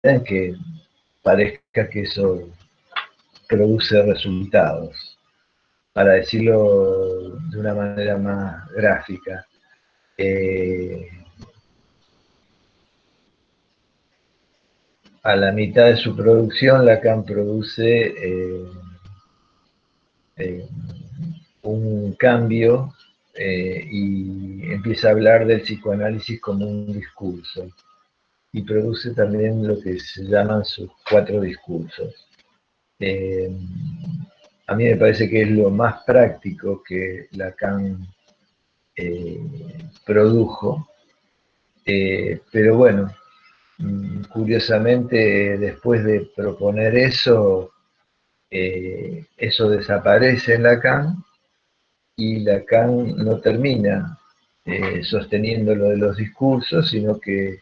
en que parezca que eso produce resultados. Para decirlo de una manera más gráfica, eh, a la mitad de su producción, Lacan produce eh, un cambio y empieza a hablar del psicoanálisis como un discurso. Y produce también lo que se llaman sus 4 discursos. A mí me parece que es lo más práctico que Lacan eh, produjo, pero bueno, curiosamente después de proponer eso, eso desaparece en Lacan y Lacan no termina sosteniendo lo de los discursos, sino que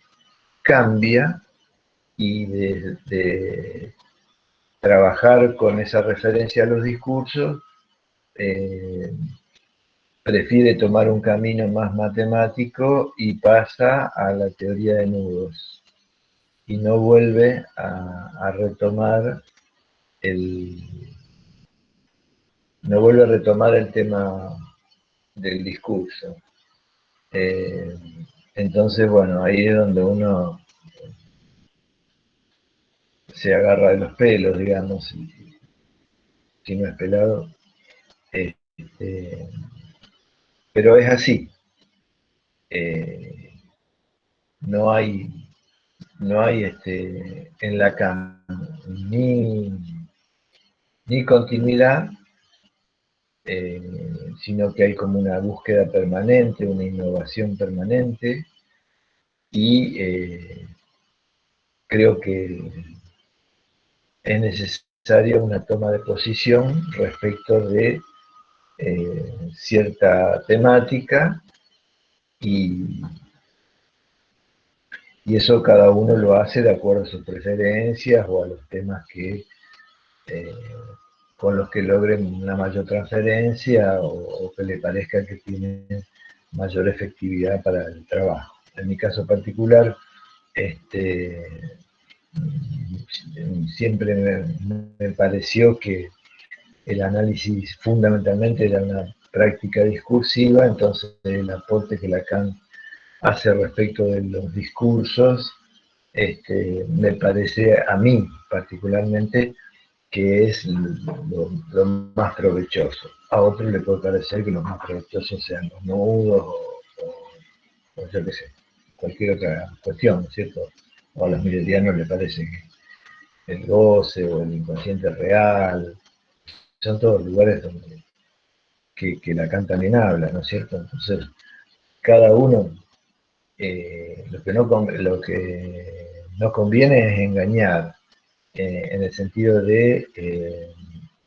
cambia y de trabajar con esa referencia a los discursos, eh, prefiere tomar un camino más matemático y pasa a la teoría de nudos y no vuelve a retomar el no vuelve a retomar el tema del discurso. Eh, entonces, bueno, ahí es donde uno se agarra de los pelos, digamos, si no es pelado. Este, pero es así. Eh, no hay, no hay en Lacan ni, ni continuidad, eh, sino que hay como una búsqueda permanente, una innovación permanente, y creo que es necesaria una toma de posición respecto de cierta temática y, y, eso cada uno lo hace de acuerdo a sus preferencias o a los temas que eh, con los que logren una mayor transferencia o que le parezca que tienen mayor efectividad para el trabajo. En mi caso particular, siempre me pareció que el análisis fundamentalmente era una práctica discursiva, entonces el aporte que Lacan hace respecto de los discursos me parece a mí particularmente que es lo más provechoso. A otros le puede parecer que los más provechosos sean los nudos o yo qué sé, cualquier otra cuestión, ¿no es cierto? O a los miletianos les parece que el goce o el inconsciente real, son todos lugares donde que Lacan también habla, ¿no es cierto? Entonces, cada uno, lo que no conviene es engañar, en el sentido de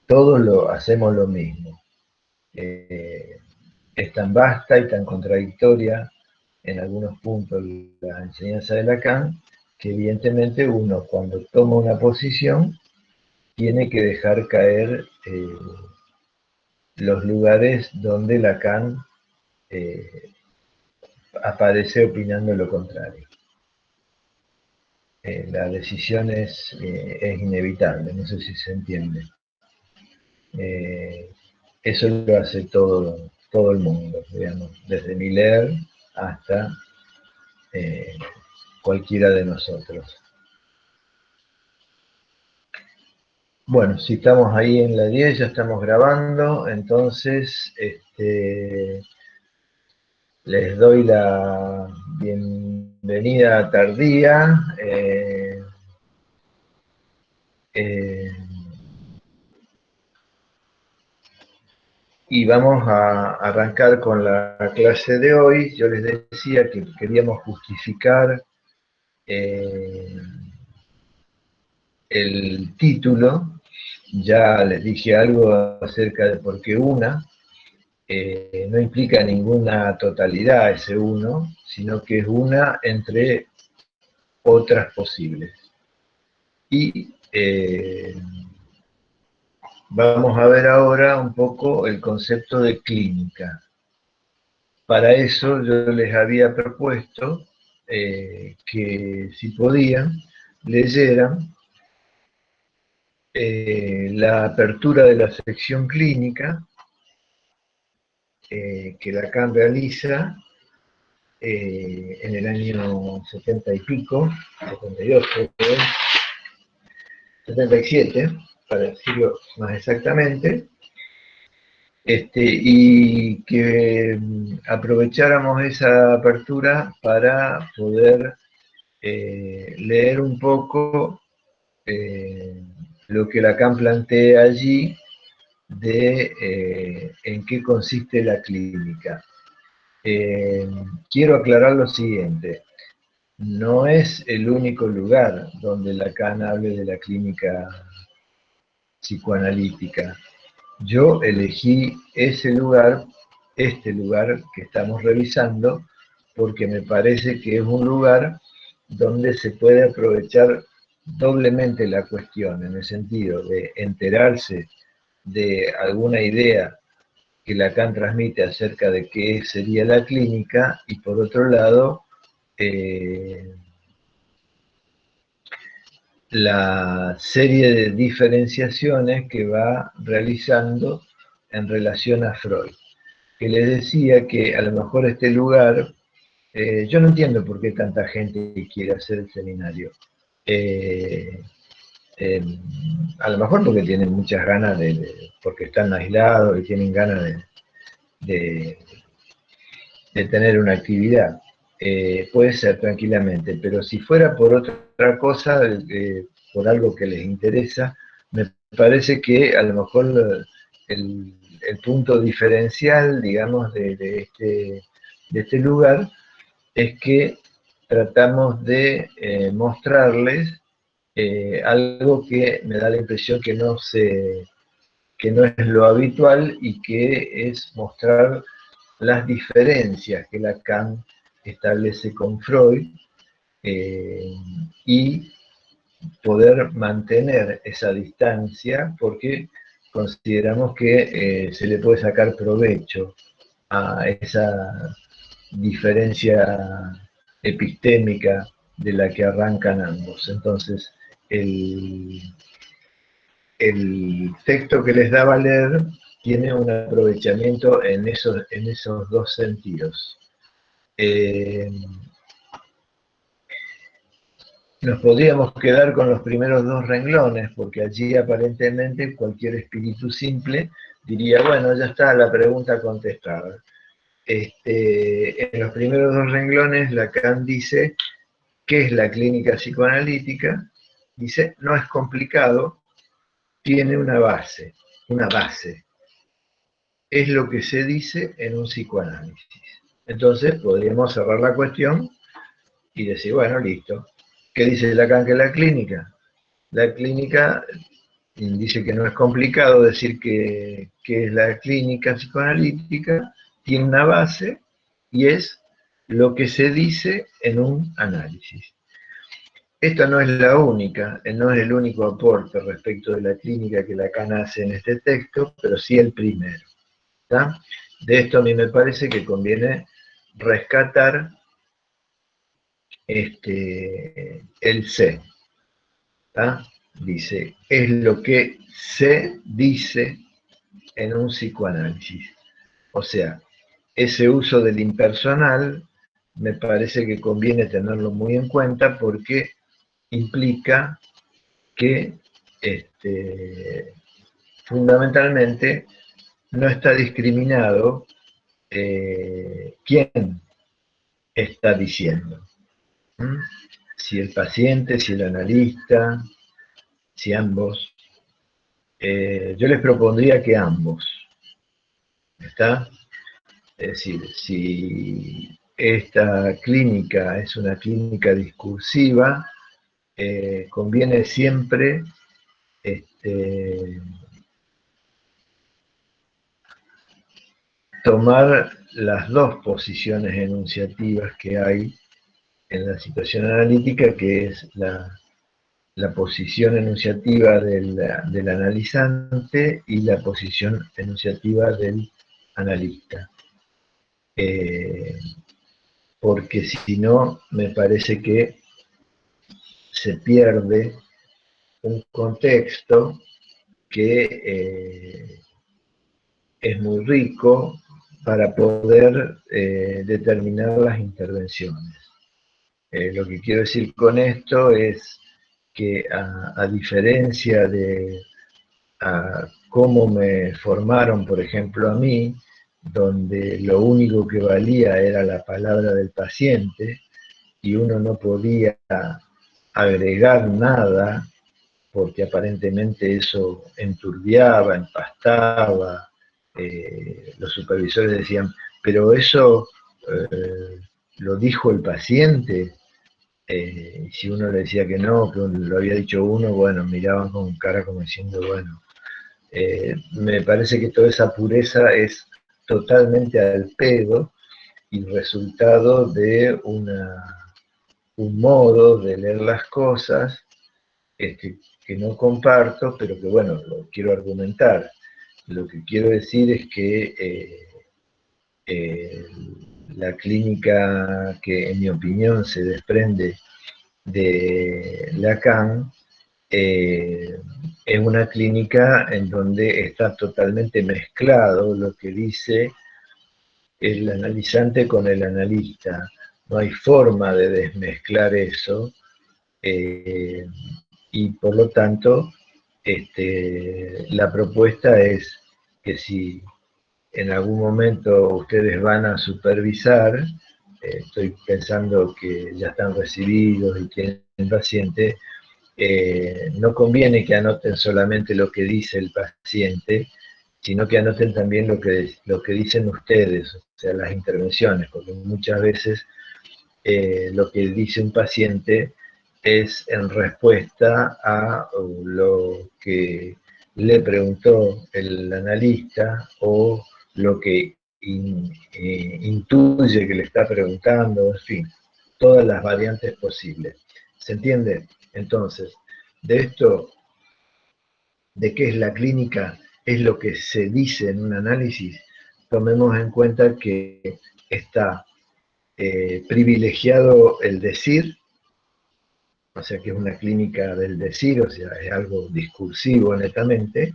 todos hacemos lo mismo. Es tan vasta y tan contradictoria en algunos puntos la enseñanza de Lacan, que evidentemente uno cuando toma una posición tiene que dejar caer los lugares donde Lacan eh, aparece opinando lo contrario. La decisión es inevitable, no sé si se entiende. Eh, eso lo hace todo el mundo, digamos, desde Miller hasta eh, cualquiera de nosotros. Bueno, si estamos ahí en la 10, ya estamos grabando, entonces les doy la bienvenida tardía. Eh, y vamos a arrancar con la clase de hoy. Yo les decía que queríamos justificar el título. Ya les dije algo acerca de por qué una. No implica ninguna totalidad ese uno, sino que es una entre otras posibles. Y vamos a ver ahora un poco el concepto de clínica. Para eso yo les había propuesto que si podían leyeran la apertura de la sección clínica que Lacan realiza en el año 70 y pico, 78, 77, para decirlo más exactamente, y que aprovecháramos esa apertura para poder leer un poco lo que Lacan plantea allí de en qué consiste la clínica. Quiero aclarar lo siguiente, no es el único lugar donde Lacan hable de la clínica psicoanalítica. Yo elegí ese lugar, este lugar que estamos revisando, porque me parece que es un lugar donde se puede aprovechar doblemente la cuestión, en el sentido de enterarse de alguna idea que Lacan transmite acerca de qué sería la clínica, y por otro lado, la serie de diferenciaciones que va realizando en relación a Freud. Que les decía que a lo mejor este lugar, yo no entiendo por qué tanta gente quiere hacer el seminario. Eh, eh, a lo mejor porque tienen muchas ganas porque están aislados y tienen ganas de, de tener una actividad. Puede ser tranquilamente, pero si fuera por otra cosa, por algo que les interesa, me parece que a lo mejor el punto diferencial, digamos, de este lugar es que tratamos de mostrarles algo que me da la impresión que no es lo habitual, y que es mostrar las diferencias que Lacan establece con Freud, y poder mantener esa distancia porque consideramos que se le puede sacar provecho a esa diferencia epistémica de la que arrancan ambos. Entonces, el texto que les daba a leer tiene un aprovechamiento en esos dos sentidos. Nos podríamos quedar con los primeros dos renglones, porque allí aparentemente cualquier espíritu simple diría, bueno, ya está la pregunta contestada. En los primeros dos renglones Lacan dice, ¿qué es la clínica psicoanalítica? Dice, no es complicado, tiene una base. Es lo que se dice en un psicoanálisis. Entonces podríamos cerrar la cuestión y decir, bueno, listo. ¿Qué dice Lacan que es la clínica? La clínica dice que no es complicado decir que es la clínica psicoanalítica, tiene una base y es lo que se dice en un análisis. Esta no es la única, no es el único aporte respecto de la clínica que Lacan hace en este texto, pero sí el primero. ¿Tá? De esto a mí me parece que conviene rescatar el C. ¿Tá? Dice, es lo que se dice en un psicoanálisis. O sea, ese uso del impersonal me parece que conviene tenerlo muy en cuenta porque implica que fundamentalmente no está discriminado quién está diciendo. ¿Mm? Si el paciente, si el analista, si ambos. Yo les propondría que ambos. ¿Está? Es decir, si esta clínica es una clínica discursiva, conviene siempre tomar las dos posiciones enunciativas que hay en la situación analítica, que es la posición enunciativa del analizante y la posición enunciativa del analista. Porque si no, me parece que se pierde un contexto que es muy rico para poder determinar las intervenciones. Lo que quiero decir con esto es que a diferencia de cómo me formaron, por ejemplo, a mí, donde lo único que valía era la palabra del paciente y uno no podía agregar nada porque aparentemente eso enturbiaba, empastaba. Los supervisores decían, pero eso lo dijo el paciente. Y si uno le decía que no, que lo había dicho uno, bueno, miraban con cara como diciendo, bueno, me parece que toda esa pureza es totalmente al pedo y resultado de un modo de leer las cosas que no comparto, pero que bueno, lo quiero argumentar. Lo que quiero decir es que eh, la clínica que en mi opinión se desprende de Lacan es una clínica en donde está totalmente mezclado lo que dice el analizante con el analista. No hay forma de desmezclar eso eh, y por lo tanto la propuesta es que si en algún momento ustedes van a supervisar, estoy pensando que ya están recibidos y tienen paciente, no conviene que anoten solamente lo que dice el paciente, sino que anoten también lo que dicen ustedes, o sea, las intervenciones, porque muchas veces lo que dice un paciente es en respuesta a lo que le preguntó el analista o lo que intuye que le está preguntando, en fin, todas las variantes posibles. ¿Se entiende? Entonces, de esto, de qué es la clínica, es lo que se dice en un análisis, tomemos en cuenta que está privilegiado el decir, o sea que es una clínica del decir, o sea, es algo discursivo netamente,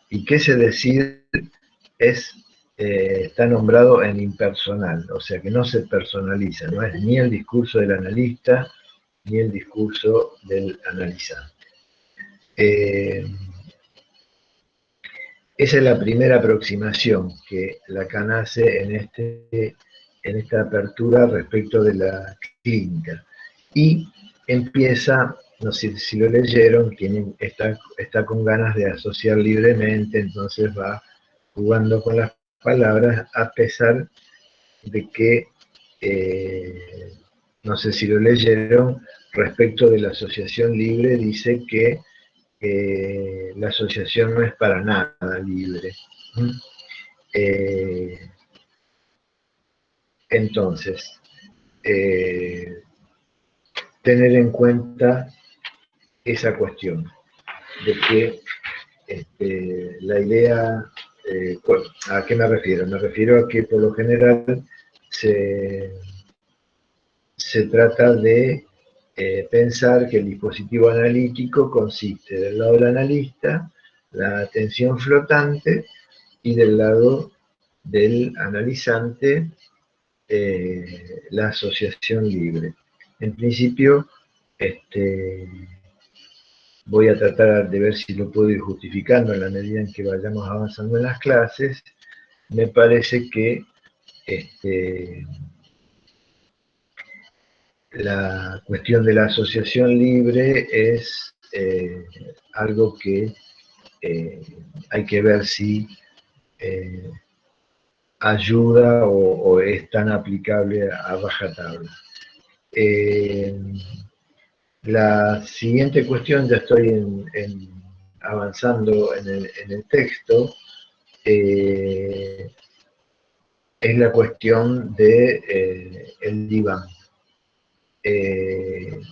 y que ese decir está nombrado en impersonal, o sea que no se personaliza, no es ni el discurso del analista ni el discurso del analizante. Esa es la primera aproximación que Lacan hace en esta apertura respecto de la clínica. Y empieza, no sé si lo leyeron, está con ganas de asociar libremente, entonces va jugando con las palabras, a pesar de que, no sé si lo leyeron, respecto de la asociación libre, dice que la asociación no es para nada libre. Entonces, tener en cuenta esa cuestión de que la idea, ¿a qué me refiero? Me refiero a que por lo general se trata de pensar que el dispositivo analítico consiste del lado del analista, la atención flotante, y del lado del analizante, la asociación libre. En principio, voy a tratar de ver si lo puedo ir justificando en la medida en que vayamos avanzando en las clases. Me parece que la cuestión de la asociación libre es algo que hay que ver si ayuda o es tan aplicable a rajatabla. La siguiente cuestión, ya estoy avanzando en el texto, es la cuestión de el diván,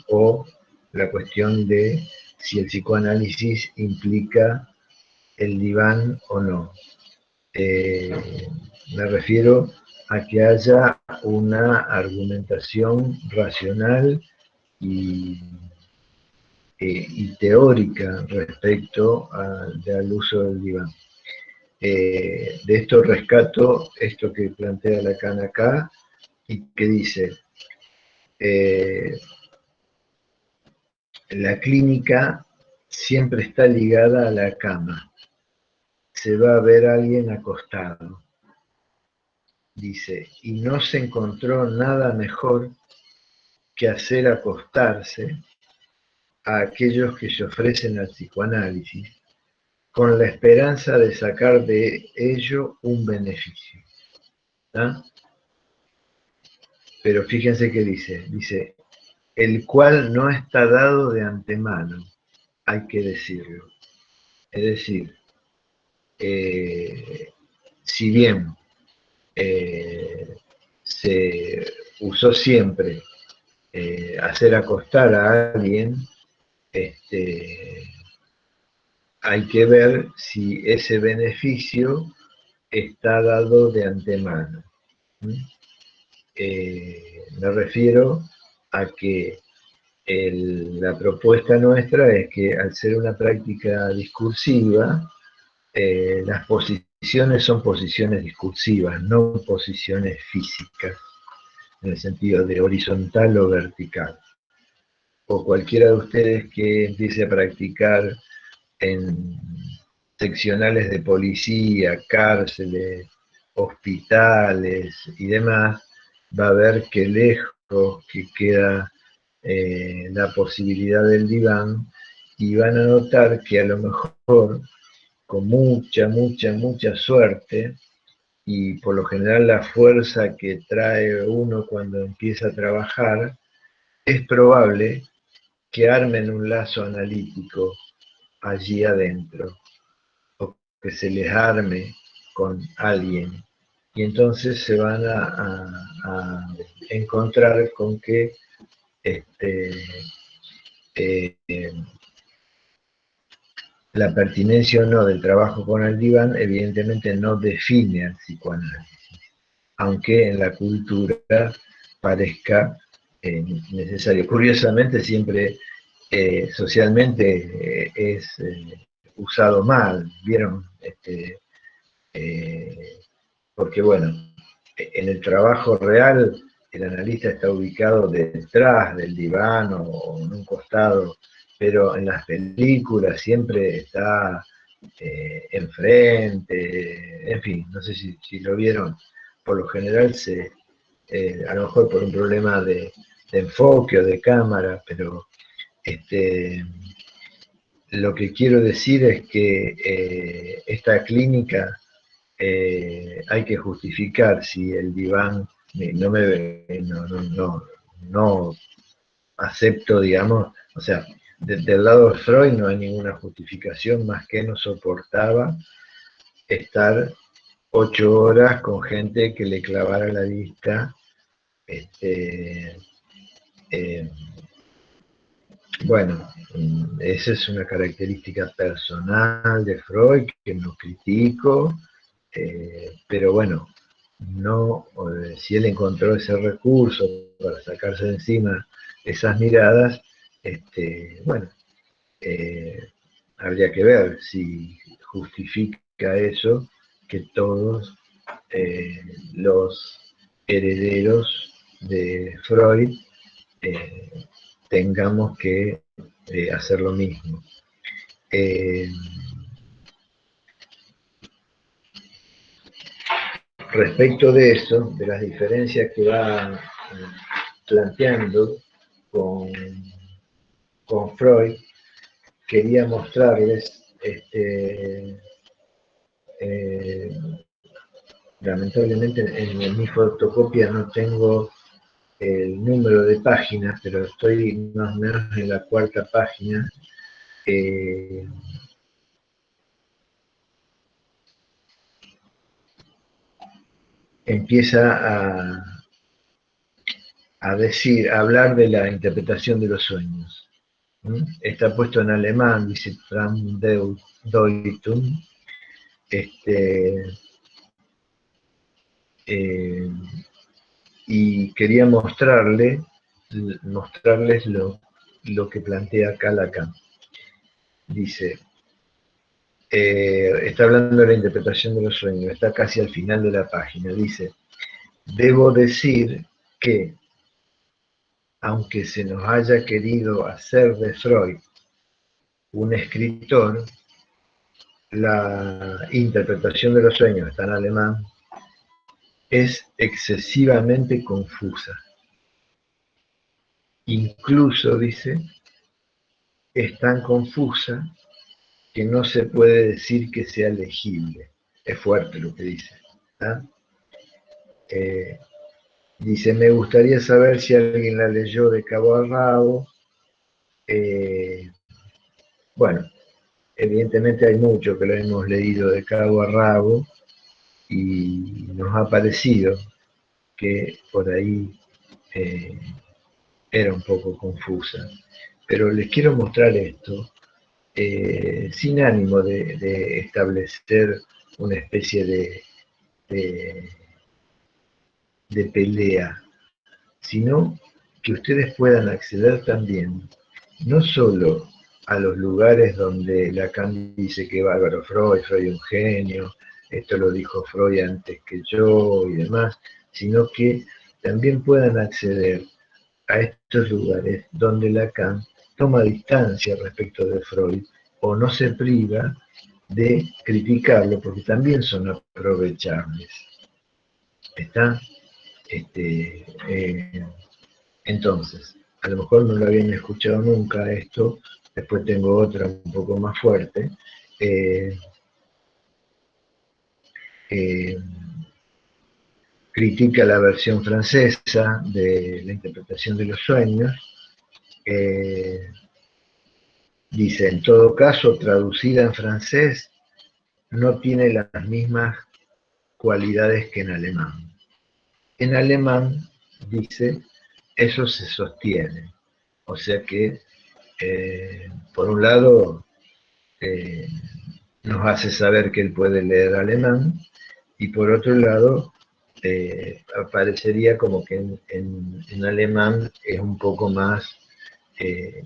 o la cuestión de si el psicoanálisis implica el diván o no. Me refiero a que haya una argumentación racional y y teórica respecto al uso del diván. De esto rescato esto que plantea Lacan acá, y que dice, la clínica siempre está ligada a la cama. Se va a ver a alguien acostado, dice, y no se encontró nada mejor que hacer acostarse a aquellos que se ofrecen al psicoanálisis con la esperanza de sacar de ello un beneficio. ¿Ah? Pero fíjense que dice, el cual no está dado de antemano, hay que decirlo. Es decir, si bien se usó siempre hacer acostar a alguien, hay que ver si ese beneficio está dado de antemano. Me refiero a que la propuesta nuestra es que al ser una práctica discursiva, las posiciones son posiciones discursivas, no posiciones físicas, en el sentido de horizontal o vertical. O cualquiera de ustedes que empiece a practicar en seccionales de policía, cárceles, hospitales y demás, va a ver que lejos que queda la posibilidad del diván, y van a notar que a lo mejor con mucha suerte, y por lo general la fuerza que trae uno cuando empieza a trabajar, es probable que armen un lazo analítico allí adentro, o que se les arme con alguien. Y entonces se van a encontrar con que eh, la pertinencia o no del trabajo con el diván evidentemente no define al psicoanálisis, aunque en la cultura parezca necesario. Curiosamente siempre socialmente es usado mal, ¿vieron? Porque bueno, en el trabajo real el analista está ubicado detrás del diván o en un costado, pero en las películas siempre está enfrente, en fin, no sé si lo vieron, por lo general a lo mejor por un problema de enfoque o de cámara, pero lo que quiero decir es que esta clínica hay que justificar si el diván no acepto, digamos, o sea, del lado de Freud no hay ninguna justificación más que no soportaba estar 8 horas con gente que le clavara la vista. Eh, bueno, esa es una característica personal de Freud que no critico, pero bueno, no, si él encontró ese recurso para sacarse de encima esas miradas, bueno, habría que ver si justifica eso que todos los herederos de Freud tengamos que hacer lo mismo. Respecto de eso, de las diferencias que va planteando con Freud, quería mostrarles, lamentablemente en mi fotocopia no tengo el número de páginas, pero estoy más o menos en la 4ª página. Empieza a hablar de la interpretación de los sueños. Está puesto en alemán, dice Traumdeutung. Y quería mostrarles lo lo que plantea acá Lacan. Dice, está hablando de la interpretación de los sueños, está casi al final de la página, dice, debo decir que, aunque se nos haya querido hacer de Freud un escritor, la interpretación de los sueños, está en alemán, es excesivamente confusa. Incluso, dice, es tan confusa que no se puede decir que sea legible. Es fuerte lo que dice. Dice, me gustaría saber si alguien la leyó de cabo a rabo. Bueno, evidentemente hay mucho que lo hemos leído de cabo a rabo y nos ha parecido que por ahí era un poco confusa. Pero les quiero mostrar esto sin ánimo de establecer una especie de pelea, sino que ustedes puedan acceder también, no solo a los lugares donde Lacan dice que bárbaro Freud, Freud un genio, esto lo dijo Freud antes que yo y demás, sino que también puedan acceder a estos lugares donde Lacan toma distancia respecto de Freud o no se priva de criticarlo porque también son aprovechables. ¿Está? Entonces, a lo mejor no lo habían escuchado nunca esto, después tengo otra un poco más fuerte. Critica la versión francesa de la interpretación de los sueños. Dice, en todo caso, traducida en francés, no tiene las mismas cualidades que en alemán. En alemán, dice, eso se sostiene. O sea que, por un lado, nos hace saber que él puede leer alemán, y por otro lado, aparecería como que en alemán es un poco más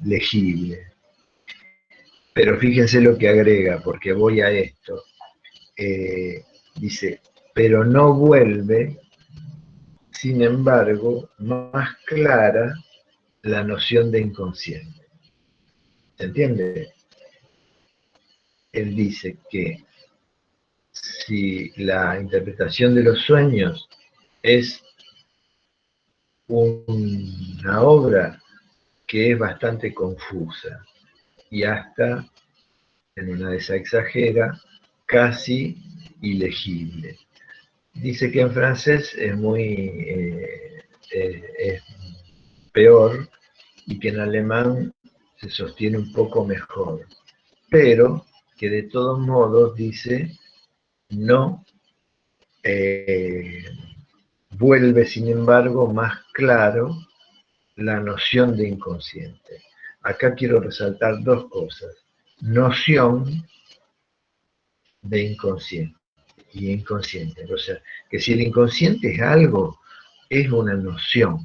legible. Pero fíjense lo que agrega, porque voy a esto. Dice, pero no vuelve, sin embargo, más clara la noción de inconsciente. ¿Se entiende? Él dice que si la interpretación de los sueños es una obra que es bastante confusa y hasta, en una de esas exagera, casi ilegible. Dice que en francés es es peor y que en alemán se sostiene un poco mejor, pero que de todos modos dice no vuelve sin embargo más claro la noción de inconsciente. Acá quiero resaltar dos cosas: noción de inconsciente y inconsciente. O sea, que si el inconsciente es algo, es una noción,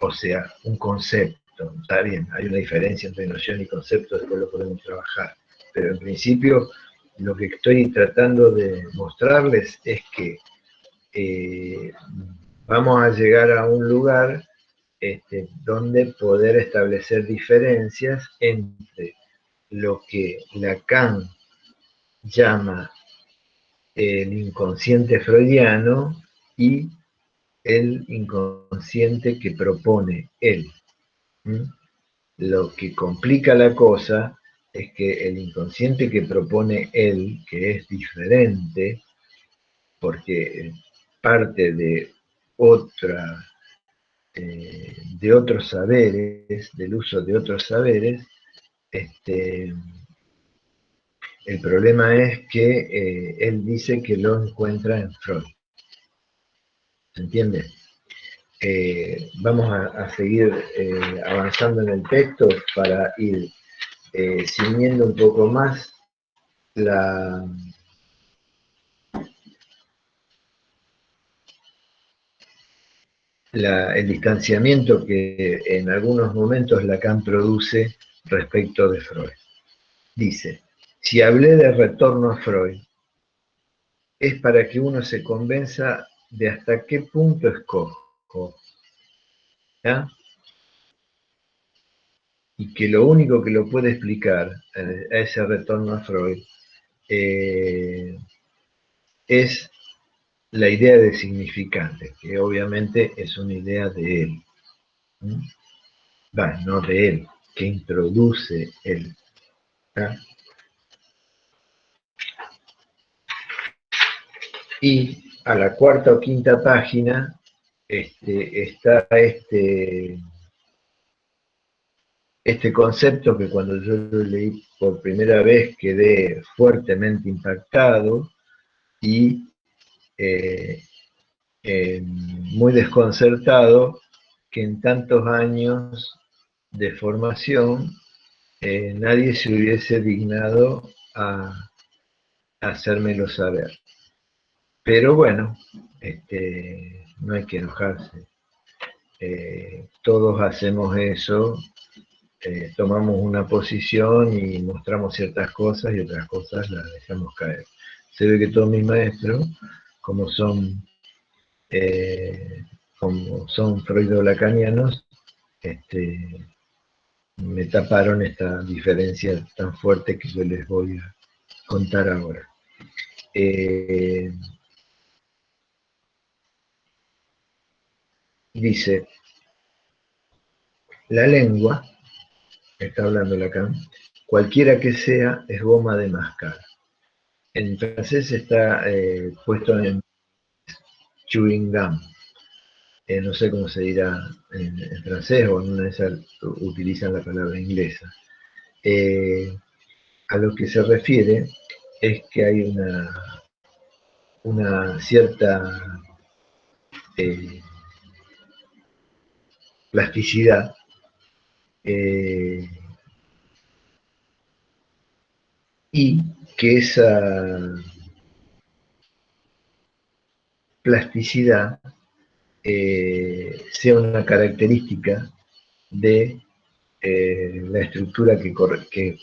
o sea, un concepto. Está bien, hay una diferencia entre noción y concepto, después lo podemos trabajar. Pero en principio, lo que estoy tratando de mostrarles es que vamos a llegar a un lugar donde poder establecer diferencias entre lo que Lacan llama el inconsciente freudiano y el inconsciente que propone él. Lo que complica la cosa es que el inconsciente que propone él, que es diferente, porque parte de otros saberes, del uso de otros saberes, el problema es que él dice que lo encuentra en Freud. ¿Se entiende? Vamos a seguir avanzando en el texto para ir ciñendo un poco más la, el distanciamiento que en algunos momentos Lacan produce respecto de Freud. Dice, si hablé de retorno a Freud, es para que uno se convenza de hasta qué punto escojo, ¿ya? Y que lo único que lo puede explicar a ese retorno a Freud es la idea de significante, que obviamente es una idea de él. No de él, que introduce él. ¿Ya? Y a la cuarta o quinta página está este concepto que cuando yo lo leí por primera vez quedé fuertemente impactado y eh, muy desconcertado que en tantos años de formación nadie se hubiese dignado a hacérmelo saber. Pero bueno, no hay que enojarse. Todos hacemos eso, tomamos una posición y mostramos ciertas cosas y otras cosas las dejamos caer. Se ve que todos mis maestros, como son, eh, freudo-lacanianos, me taparon esta diferencia tan fuerte que yo les voy a contar ahora. Dice, la lengua, está hablando Lacan, cualquiera que sea, es goma de mascar. En francés está puesto en chewing gum. No sé cómo se dirá en francés o en una de esas utilizan la palabra inglesa. A lo que se refiere es que hay una cierta plasticidad y que esa plasticidad sea una característica de la estructura que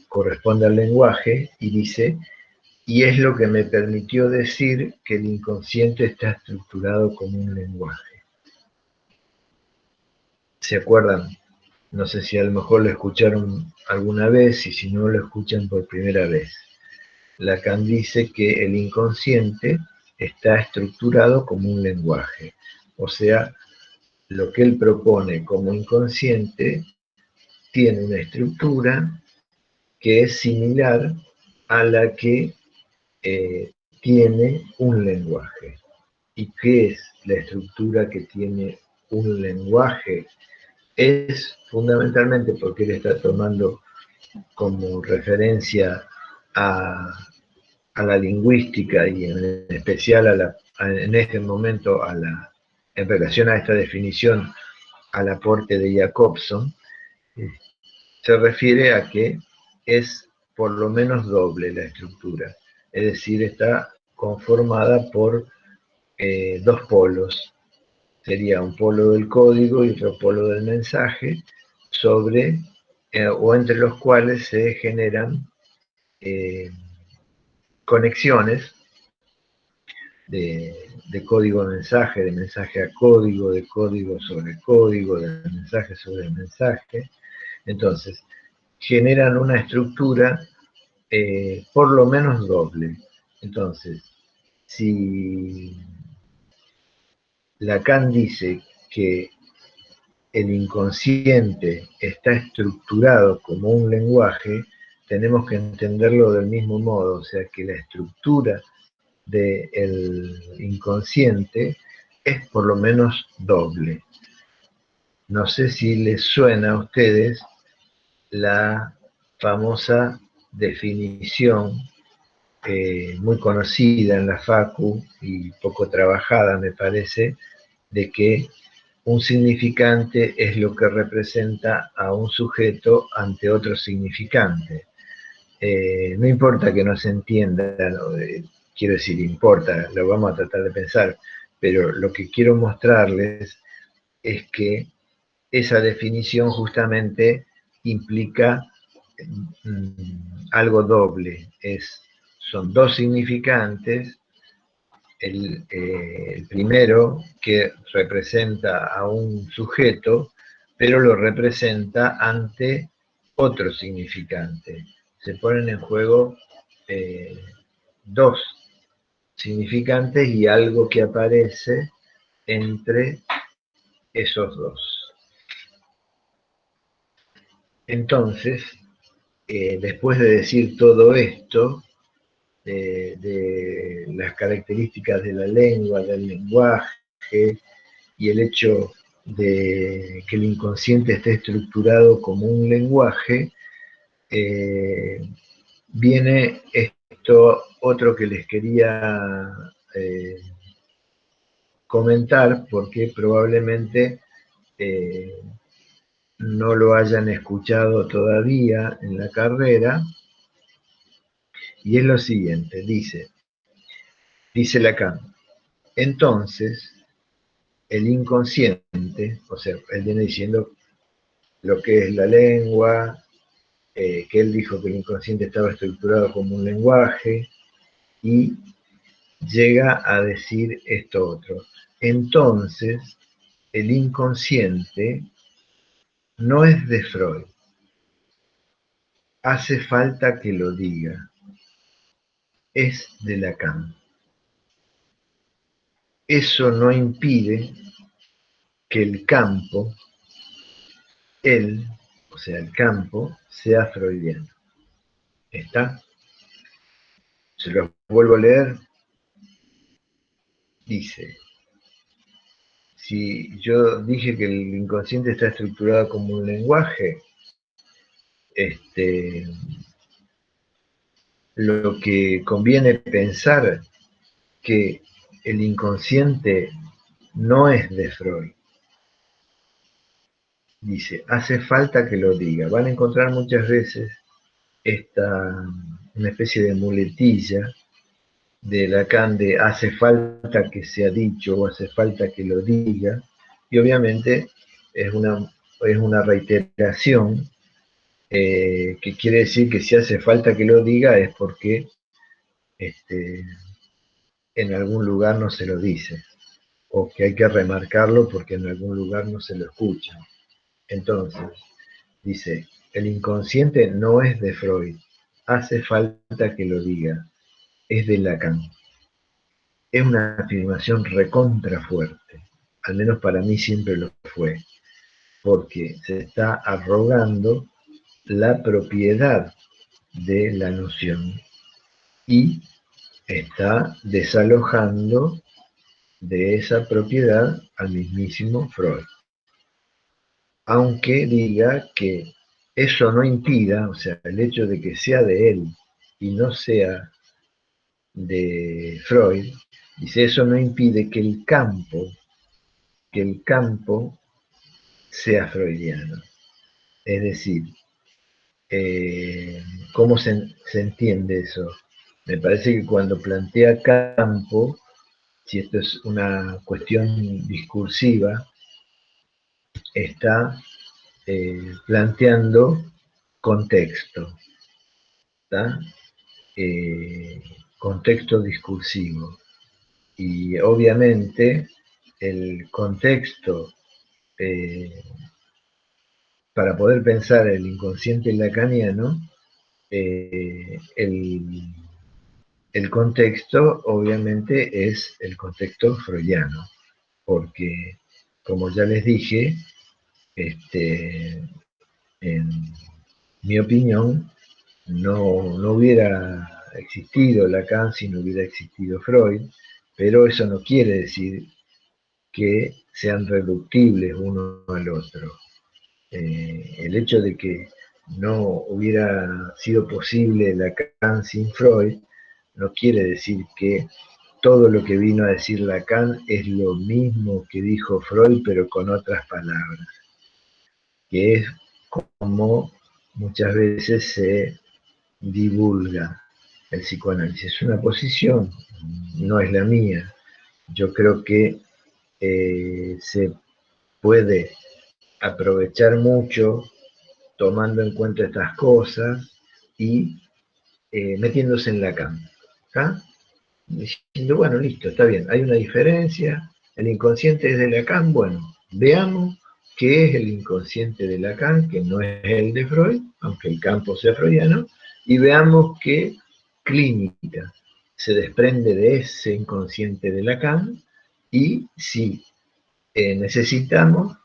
corresponde al lenguaje, y dice, y es lo que me permitió decir que el inconsciente está estructurado como un lenguaje. ¿Se acuerdan? No sé si a lo mejor lo escucharon alguna vez y si no lo escuchan por primera vez. Lacan dice que el inconsciente está estructurado como un lenguaje. O sea, lo que él propone como inconsciente tiene una estructura que es similar a la que tiene un lenguaje. ¿Y qué es la estructura que tiene un lenguaje? Es fundamentalmente porque él está tomando como referencia a la lingüística y en especial en este momento en relación a esta definición al aporte de Jacobson, se refiere a que es por lo menos doble la estructura, es decir, está conformada por dos polos, sería un polo del código y otro polo del mensaje, sobre o entre los cuales se generan conexiones de código a mensaje, de mensaje a código, de código sobre código, de mensaje sobre mensaje. Entonces, generan una estructura por lo menos doble. Entonces, si Lacan dice que el inconsciente está estructurado como un lenguaje, tenemos que entenderlo del mismo modo, o sea que la estructura del inconsciente es por lo menos doble. No sé si les suena a ustedes la famosa definición muy conocida en la Facu y poco trabajada, me parece, de que un significante es lo que representa a un sujeto ante otro significante. No importa que no se entienda, quiero decir, importa, lo vamos a tratar de pensar, pero lo que quiero mostrarles es que esa definición justamente implica algo doble. Son dos significantes. El primero que representa a un sujeto, pero lo representa ante otro significante. Se ponen en juego dos significantes y algo que aparece entre esos dos. Entonces, después de decir todo esto, de las características de la lengua, del lenguaje y el hecho de que el inconsciente esté estructurado como un lenguaje, viene esto otro que les quería comentar, porque probablemente no lo hayan escuchado todavía en la carrera, y es lo siguiente, dice Lacan, entonces el inconsciente, o sea, él viene diciendo lo que es la lengua, que él dijo que el inconsciente estaba estructurado como un lenguaje, y llega a decir esto otro. Entonces, el inconsciente no es de Freud, hace falta que lo diga, es de Lacan. Eso no impide que el campo, él, o sea, el campo, sea freudiano. ¿Está? Se los vuelvo a leer. Dice, si yo dije que el inconsciente está estructurado como un lenguaje, lo que conviene pensar que el inconsciente no es de Freud. Dice, hace falta que lo diga. Van a encontrar muchas veces una especie de muletilla de Lacan de hace falta que sea dicho o hace falta que lo diga, y obviamente es una reiteración, que quiere decir que si hace falta que lo diga es porque en algún lugar no se lo dice, o que hay que remarcarlo porque en algún lugar no se lo escucha. Entonces, dice, el inconsciente no es de Freud, hace falta que lo diga, es de Lacan. Es una afirmación recontra fuerte, al menos para mí siempre lo fue, porque se está arrogando la propiedad de la noción y está desalojando de esa propiedad al mismísimo Freud. Aunque diga que eso no impida, o sea, el hecho de que sea de él y no sea de Freud, dice, eso no impide que el campo sea freudiano. Es decir, ¿cómo se entiende eso? Me parece que cuando plantea campo, si esto es una cuestión discursiva, está planteando contexto, ¿tá? Contexto discursivo. Y obviamente el contexto, para poder pensar el inconsciente lacaniano, el contexto obviamente es el contexto freudiano, porque como ya les dije, en mi opinión, no hubiera existido Lacan si no hubiera existido Freud, pero eso no quiere decir que sean reductibles uno al otro. El hecho de que no hubiera sido posible Lacan sin Freud no quiere decir que todo lo que vino a decir Lacan es lo mismo que dijo Freud, pero con otras palabras, que es como muchas veces se divulga el psicoanálisis. Es una posición, no es la mía. Yo creo que se puede aprovechar mucho tomando en cuenta estas cosas y metiéndose en Lacan. ¿Está? Diciendo, bueno, listo, está bien, hay una diferencia, el inconsciente es de Lacan, bueno, veamos qué es el inconsciente de Lacan, que no es el de Freud, aunque el campo sea freudiano, y veamos qué clínica se desprende de ese inconsciente de Lacan y si necesitamos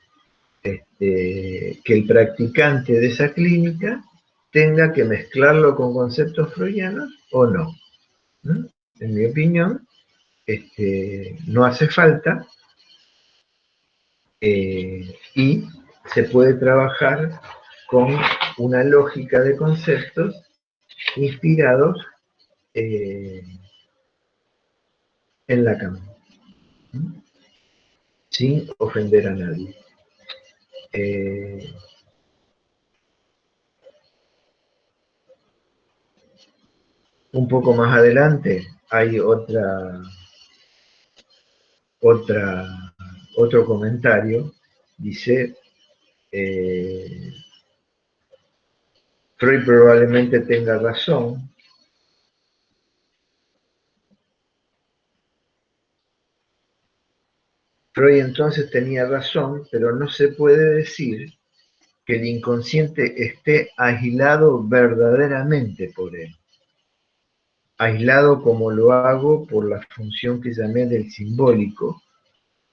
que el practicante de esa clínica tenga que mezclarlo con conceptos freudianos o no. ¿Mm? En mi opinión, no hace falta y se puede trabajar con una lógica de conceptos inspirados en Lacan, sin ofender a nadie. Un poco más adelante hay otro comentario, dice, Freud probablemente tenga razón. Freud entonces tenía razón, pero no se puede decir que el inconsciente esté aislado verdaderamente por él. Aislado como lo hago por la función que llamé del simbólico,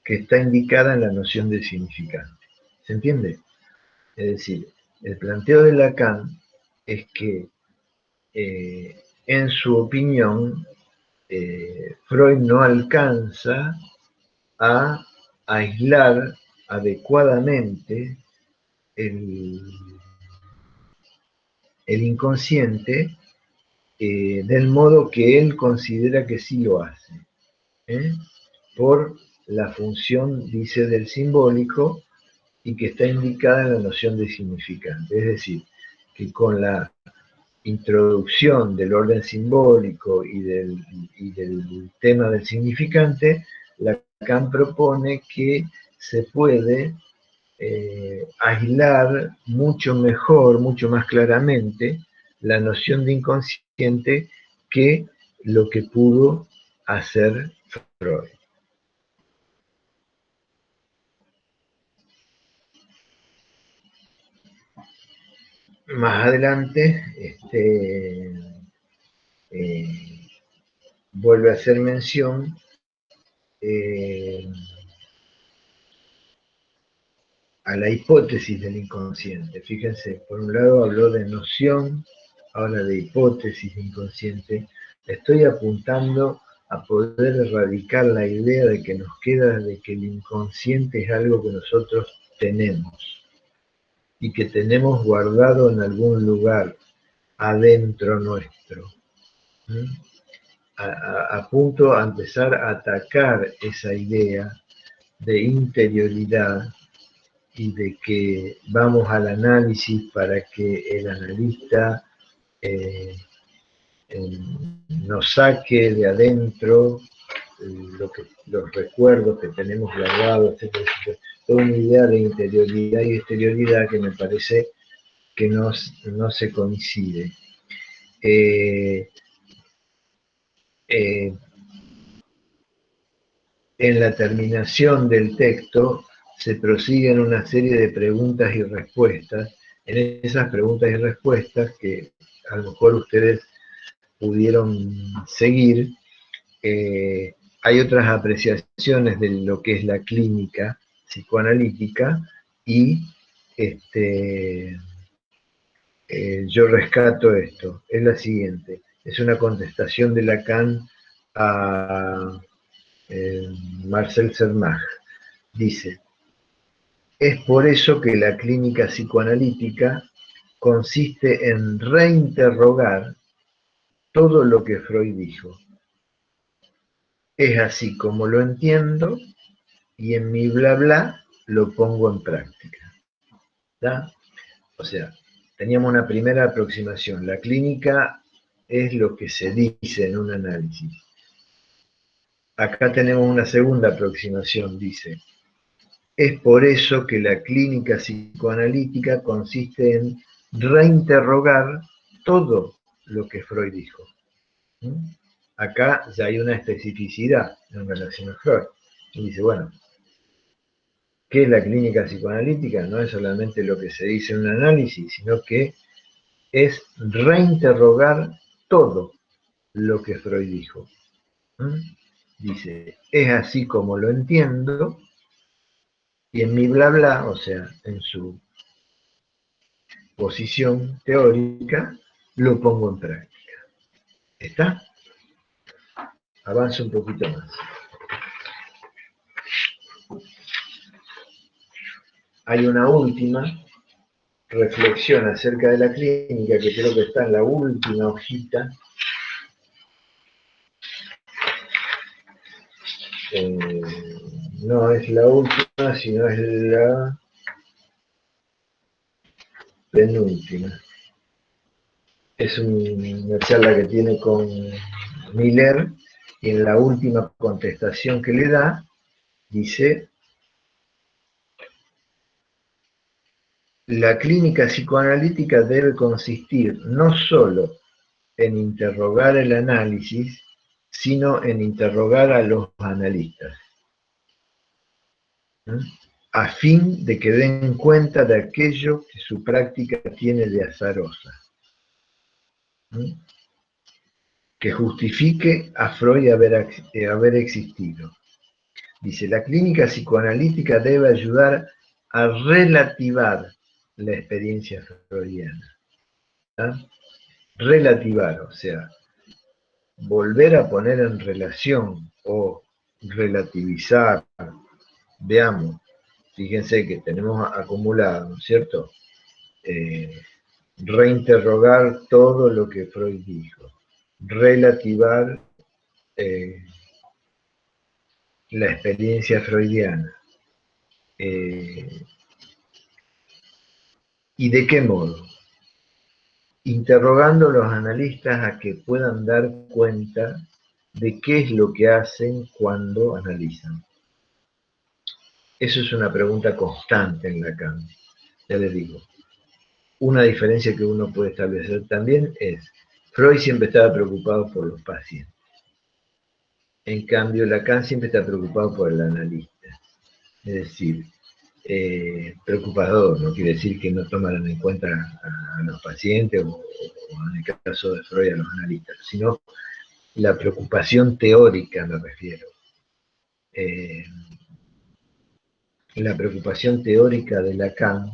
que está indicada en la noción de significante. ¿Se entiende? Es decir, el planteo de Lacan es que, en su opinión, Freud no alcanza a aislar adecuadamente el, el inconsciente del modo que él considera que sí lo hace, por la función, dice, del simbólico y que está indicada en la noción de significante. Es decir, que con la introducción del orden simbólico y del tema del significante, Lacan propone que se puede aislar mucho mejor, mucho más claramente la noción de inconsciente que lo que pudo hacer Freud. Más adelante, eh, vuelve a hacer mención a la hipótesis del inconsciente. Fíjense, por un lado habló de noción, ahora de hipótesis de inconsciente. Estoy apuntando a poder erradicar la idea de que nos queda de que el inconsciente es algo que nosotros tenemos y que tenemos guardado en algún lugar adentro nuestro. ¿Mm? Apunto a empezar a atacar esa idea de interioridad y de que vamos al análisis para que el analista eh, nos saque de adentro los recuerdos que tenemos guardados, etcétera, etcétera. Toda una idea de interioridad y exterioridad que me parece que no se coincide. En la terminación del texto se prosiguen una serie de preguntas y respuestas. En esas preguntas y respuestas, que a lo mejor ustedes pudieron seguir, hay otras apreciaciones de lo que es la clínica psicoanalítica y yo rescato esto. Es la siguiente. Es una contestación de Lacan a Marcel Cernach. Dice, es por eso que la clínica psicoanalítica consiste en reinterrogar todo lo que Freud dijo. Es así como lo entiendo y en mi bla bla lo pongo en práctica. ¿Está? O sea, teníamos una primera aproximación. La clínica es lo que se dice en un análisis. Acá tenemos una segunda aproximación, dice. Es por eso que la clínica psicoanalítica consiste en reinterrogar todo lo que Freud dijo. ¿Mm? Acá ya hay una especificidad en relación a Freud. Y dice, bueno, ¿qué es la clínica psicoanalítica? No es solamente lo que se dice en un análisis, sino que es reinterrogar todo lo que Freud dijo. ¿Mm? Dice, es así como lo entiendo, y en mi bla bla, o sea, en su posición teórica, lo pongo en práctica. ¿Está? Avanzo un poquito más. Hay una última reflexión acerca de la clínica que creo que está en la última hojita. No es la última, sino es la penúltima. Es una charla que tiene con Miller y en la última contestación que le da, dice, la clínica psicoanalítica debe consistir no solo en interrogar el análisis, sino en interrogar a los analistas, ¿eh? A fin de que den cuenta de aquello que su práctica tiene de azarosa, ¿eh? Que justifique a Freud haber existido. Dice, la clínica psicoanalítica debe ayudar a relativar la experiencia freudiana. ¿Eh? Relativar, o sea, volver a poner en relación o relativizar. Veamos, fíjense que tenemos acumulado, ¿no es cierto? Reinterrogar todo lo que Freud dijo, relativar la experiencia freudiana. ¿Y de qué modo? Interrogando a los analistas a que puedan dar cuenta de qué es lo que hacen cuando analizan. Eso es una pregunta constante en Lacan. Ya les digo, una diferencia que uno puede establecer también es, Freud siempre estaba preocupado por los pacientes. En cambio, Lacan siempre está preocupado por el analista. Es decir, preocupador, no quiere decir que no tomaran en cuenta a los pacientes o en el caso de Freud a los analistas, sino la preocupación teórica me refiero. La preocupación teórica de Lacan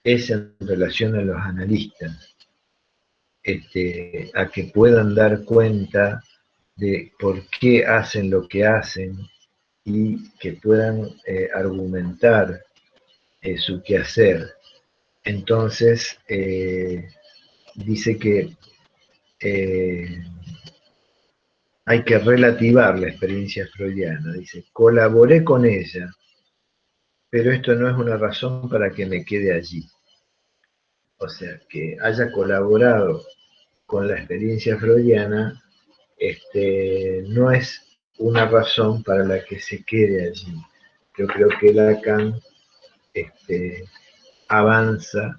es en relación a los analistas, a que puedan dar cuenta de por qué hacen lo que hacen y que puedan argumentar su quehacer. Entonces, dice que hay que relativar la experiencia freudiana. Dice, colaboré con ella, pero esto no es una razón para que me quede allí. O sea, que haya colaborado con la experiencia freudiana, no es una razón para la que se quede allí. Yo creo que Lacan avanza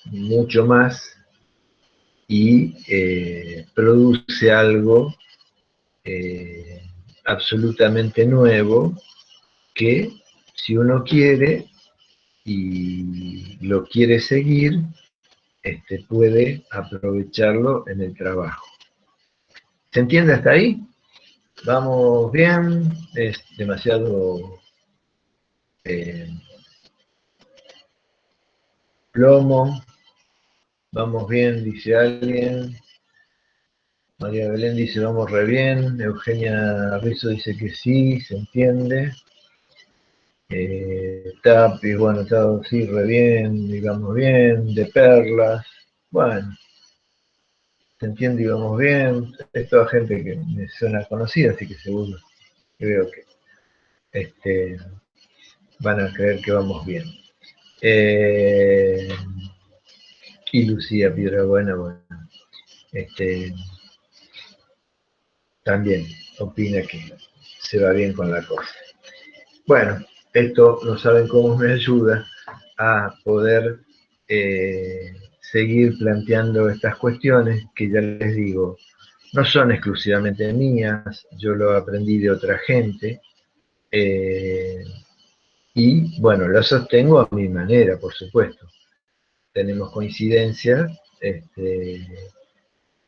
mucho más y produce algo absolutamente nuevo que si uno quiere y lo quiere seguir, puede aprovecharlo en el trabajo. ¿Se entiende hasta ahí? Vamos bien, es demasiado plomo. Vamos bien, dice alguien. María Belén dice vamos re bien. Eugenia Rizzo dice que sí, se entiende. Tapi, bueno, está sí, re bien, digamos bien. De Perlas, bueno, se entiende y vamos bien. Es toda gente que me suena conocida, así que seguro creo que van a creer que vamos bien. Y Lucía Piedrabuena, bueno, también opina que se va bien con la cosa. Bueno, esto no saben cómo me ayuda a poder seguir planteando estas cuestiones que ya les digo, no son exclusivamente mías, yo lo aprendí de otra gente, eh, y bueno, lo sostengo a mi manera, por supuesto. Tenemos coincidencias eh,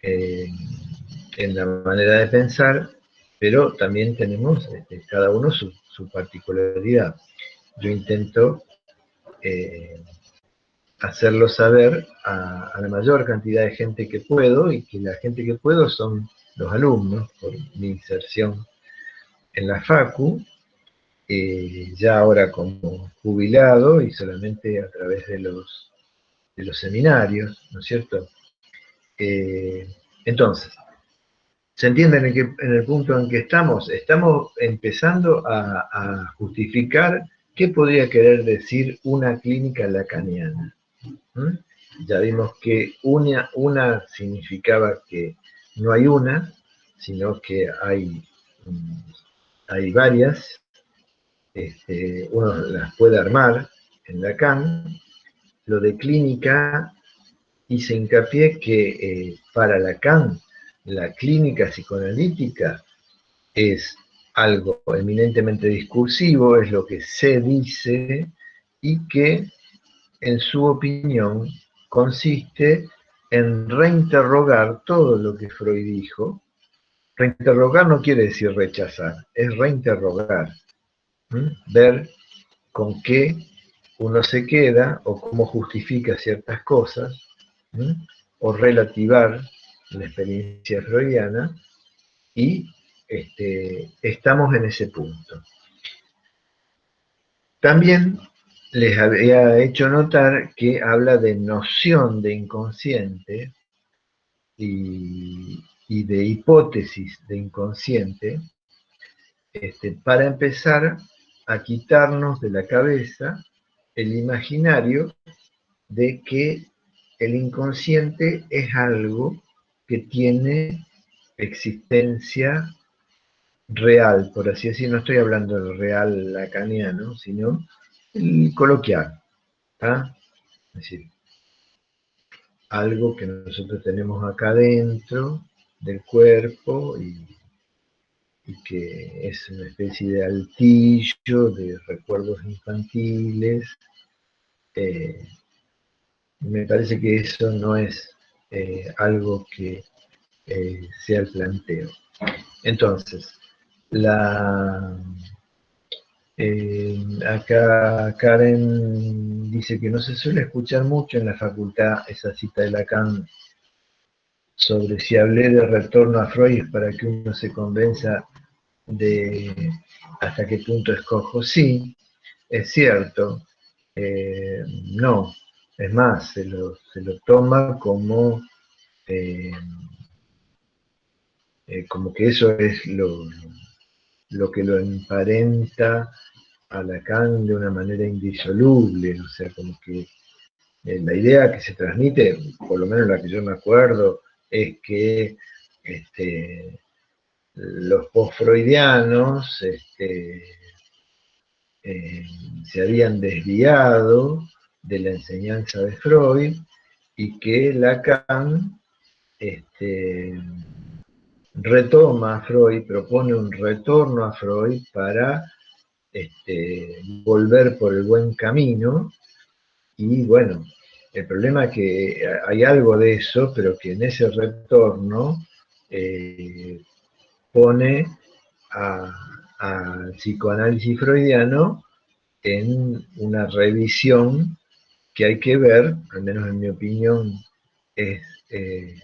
en la manera de pensar, pero también tenemos cada uno su particularidad. Yo intento hacerlo saber a la mayor cantidad de gente que puedo, y que la gente que puedo son los alumnos, por mi inserción en la Facu, ya ahora como jubilado y solamente a través de los seminarios, ¿no es cierto? Eh, entonces, ¿se entiende en el punto en que estamos? Estamos empezando a justificar qué podría querer decir una clínica lacaniana. ¿Mm? Ya vimos que una significaba que no hay una, sino que hay varias, uno las puede armar en Lacan. Lo de clínica hice hincapié que para Lacan la clínica psicoanalítica es algo eminentemente discursivo, es lo que se dice y que, en su opinión, consiste en reinterrogar todo lo que Freud dijo. Reinterrogar no quiere decir rechazar, es reinterrogar, ver con qué uno se queda o cómo justifica ciertas cosas, o relativar la experiencia freudiana, y estamos en ese punto. También les había hecho notar que habla de noción de inconsciente y de hipótesis de inconsciente, para empezar a quitarnos de la cabeza el imaginario de que el inconsciente es algo que tiene existencia real, por así decir. No estoy hablando del real lacaniano, sino el coloquial, ¿tá? Es decir, algo que nosotros tenemos acá dentro del cuerpo, y que es una especie de altillo de recuerdos infantiles. Eh, Me parece que eso no es algo que sea el planteo. Entonces, la, acá Karen dice que no se suele escuchar mucho en la facultad esa cita de Lacan sobre si hablé de retorno a Freud para que uno se convenza de hasta qué punto escojo. Sí, es cierto. No, es más, se lo toma eh, como que eso es lo que lo emparenta a Lacan de una manera indisoluble. O sea, como que la idea que se transmite, por lo menos la que yo me acuerdo, es que los post-freudianos se habían desviado de la enseñanza de Freud, y que Lacan retoma a Freud, propone un retorno a Freud para volver por el buen camino. Y bueno, el problema es que hay algo de eso, pero que en ese retorno pone al psicoanálisis freudiano en una revisión que hay que ver, al menos en mi opinión, es, eh,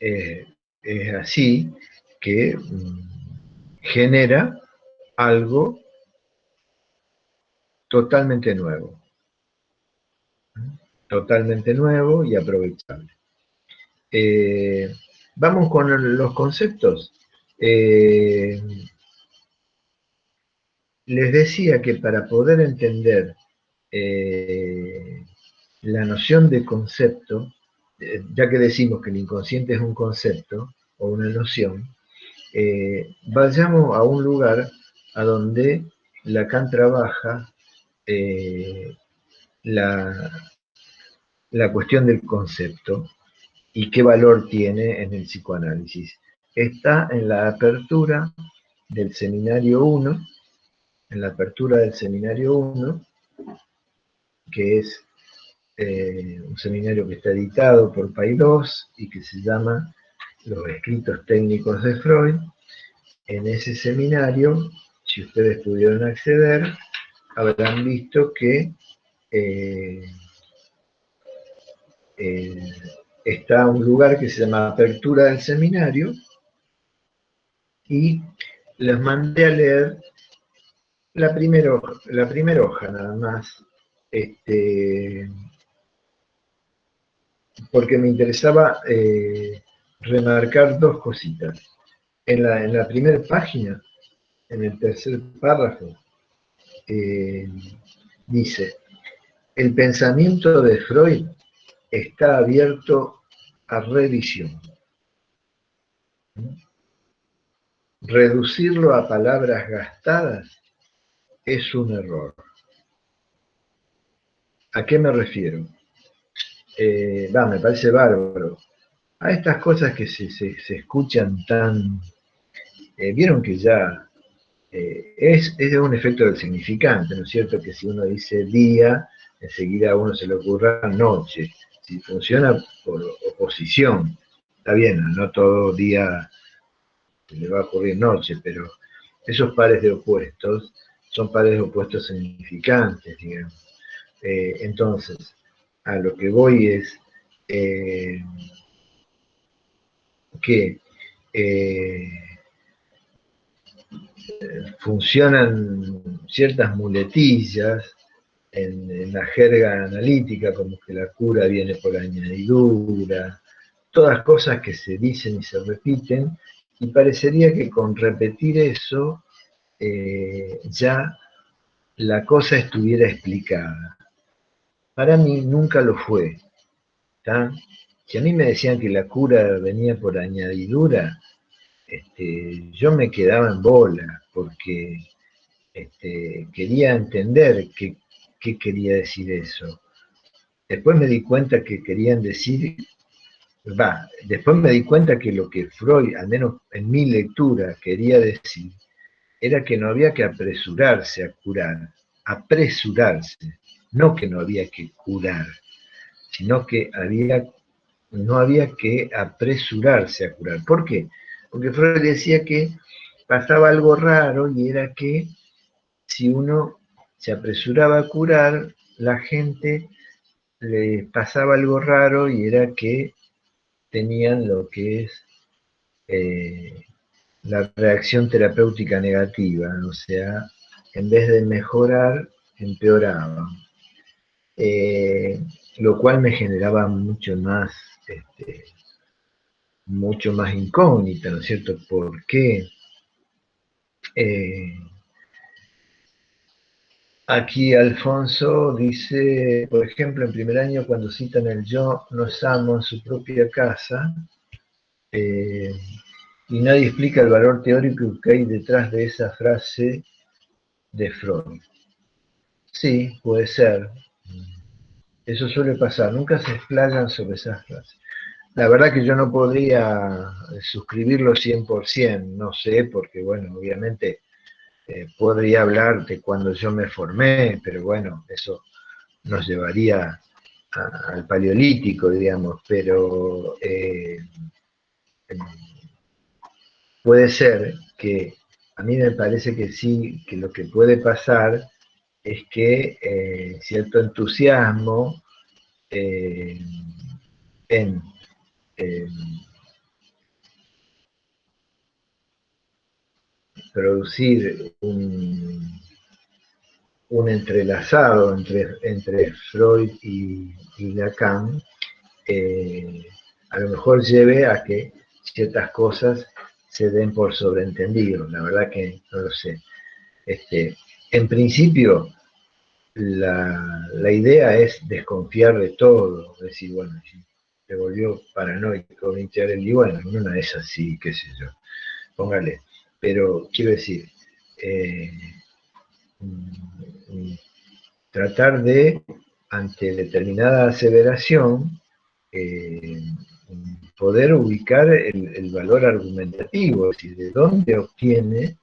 eh, es así, que genera algo totalmente totalmente nuevo y aprovechable. Eh, Vamos con los conceptos. Eh, Les decía que para poder entender la noción de concepto, ya que decimos que el inconsciente es un concepto o una noción, vayamos a un lugar a donde Lacan trabaja la cuestión del concepto y qué valor tiene en el psicoanálisis. Está en la apertura del seminario 1, en la apertura del seminario 1, que es un seminario que está editado por Paidós y que se llama Los escritos técnicos de Freud. En ese seminario, si ustedes pudieron acceder, habrán visto que está un lugar que se llama Apertura del Seminario, y les mandé a leer la primera hoja nada más, porque me interesaba remarcar dos cositas. En la primera página, en el tercer párrafo, dice: el pensamiento de Freud está abierto a revisión. Reducirlo a palabras gastadas es un error. ¿A qué me refiero? Me parece bárbaro. A estas cosas que se escuchan tan... Vieron que ya es un efecto del significante, ¿no es cierto? Que si uno dice día, enseguida a uno se le ocurra noche. Si funciona por oposición, está bien, no todo día se le va a ocurrir noche, pero esos pares de opuestos son pares de opuestos significantes, digamos. Entonces, a lo que voy es que funcionan ciertas muletillas en la jerga analítica, como que la cura viene por añadidura, todas cosas que se dicen y se repiten, y parecería que con repetir eso ya la cosa estuviera explicada. Para mí nunca lo fue. ¿Tá? Si a mí me decían que la cura venía por añadidura, yo me quedaba en bola, porque quería entender qué quería decir eso. Después me di cuenta que querían decir, después me di cuenta que lo que Freud, al menos en mi lectura, quería decir, era que no había que apresurarse a curar, apresurarse, no que no había que curar, sino que no había que apresurarse a curar. ¿Por qué? Porque Freud decía que pasaba algo raro, y era que si uno se apresuraba a curar, la gente le pasaba algo raro, y era que tenían lo que es la reacción terapéutica negativa, o sea, en vez de mejorar, empeoraban. Lo cual me generaba mucho más incógnita, ¿no es cierto? ¿Por qué? Aquí Alfonso dice, por ejemplo, en primer año, cuando citan el yo nos amo en su propia casa, y nadie explica el valor teórico que hay detrás de esa frase de Freud. Sí, puede ser. Eso suele pasar, nunca se explayan sobre esas frases. La verdad que yo no podría suscribirlo 100%, no sé, porque bueno, obviamente podría hablar de cuando yo me formé, pero bueno, eso nos llevaría al paleolítico, digamos, pero puede ser que, a mí me parece que sí, que lo que puede pasar es que cierto entusiasmo en producir un entrelazado entre Freud y Lacan, a lo mejor lleve a que ciertas cosas se den por sobreentendido. La verdad que no lo sé. En principio, la idea es desconfiar de todo, decir, bueno, si se volvió paranoico Michel, y bueno, no es así, qué sé yo. póngale. Pero quiero decir, eh, mm, tratar de, ante determinada aseveración, eh, poder ubicar el valor argumentativo, es decir, de dónde obtiene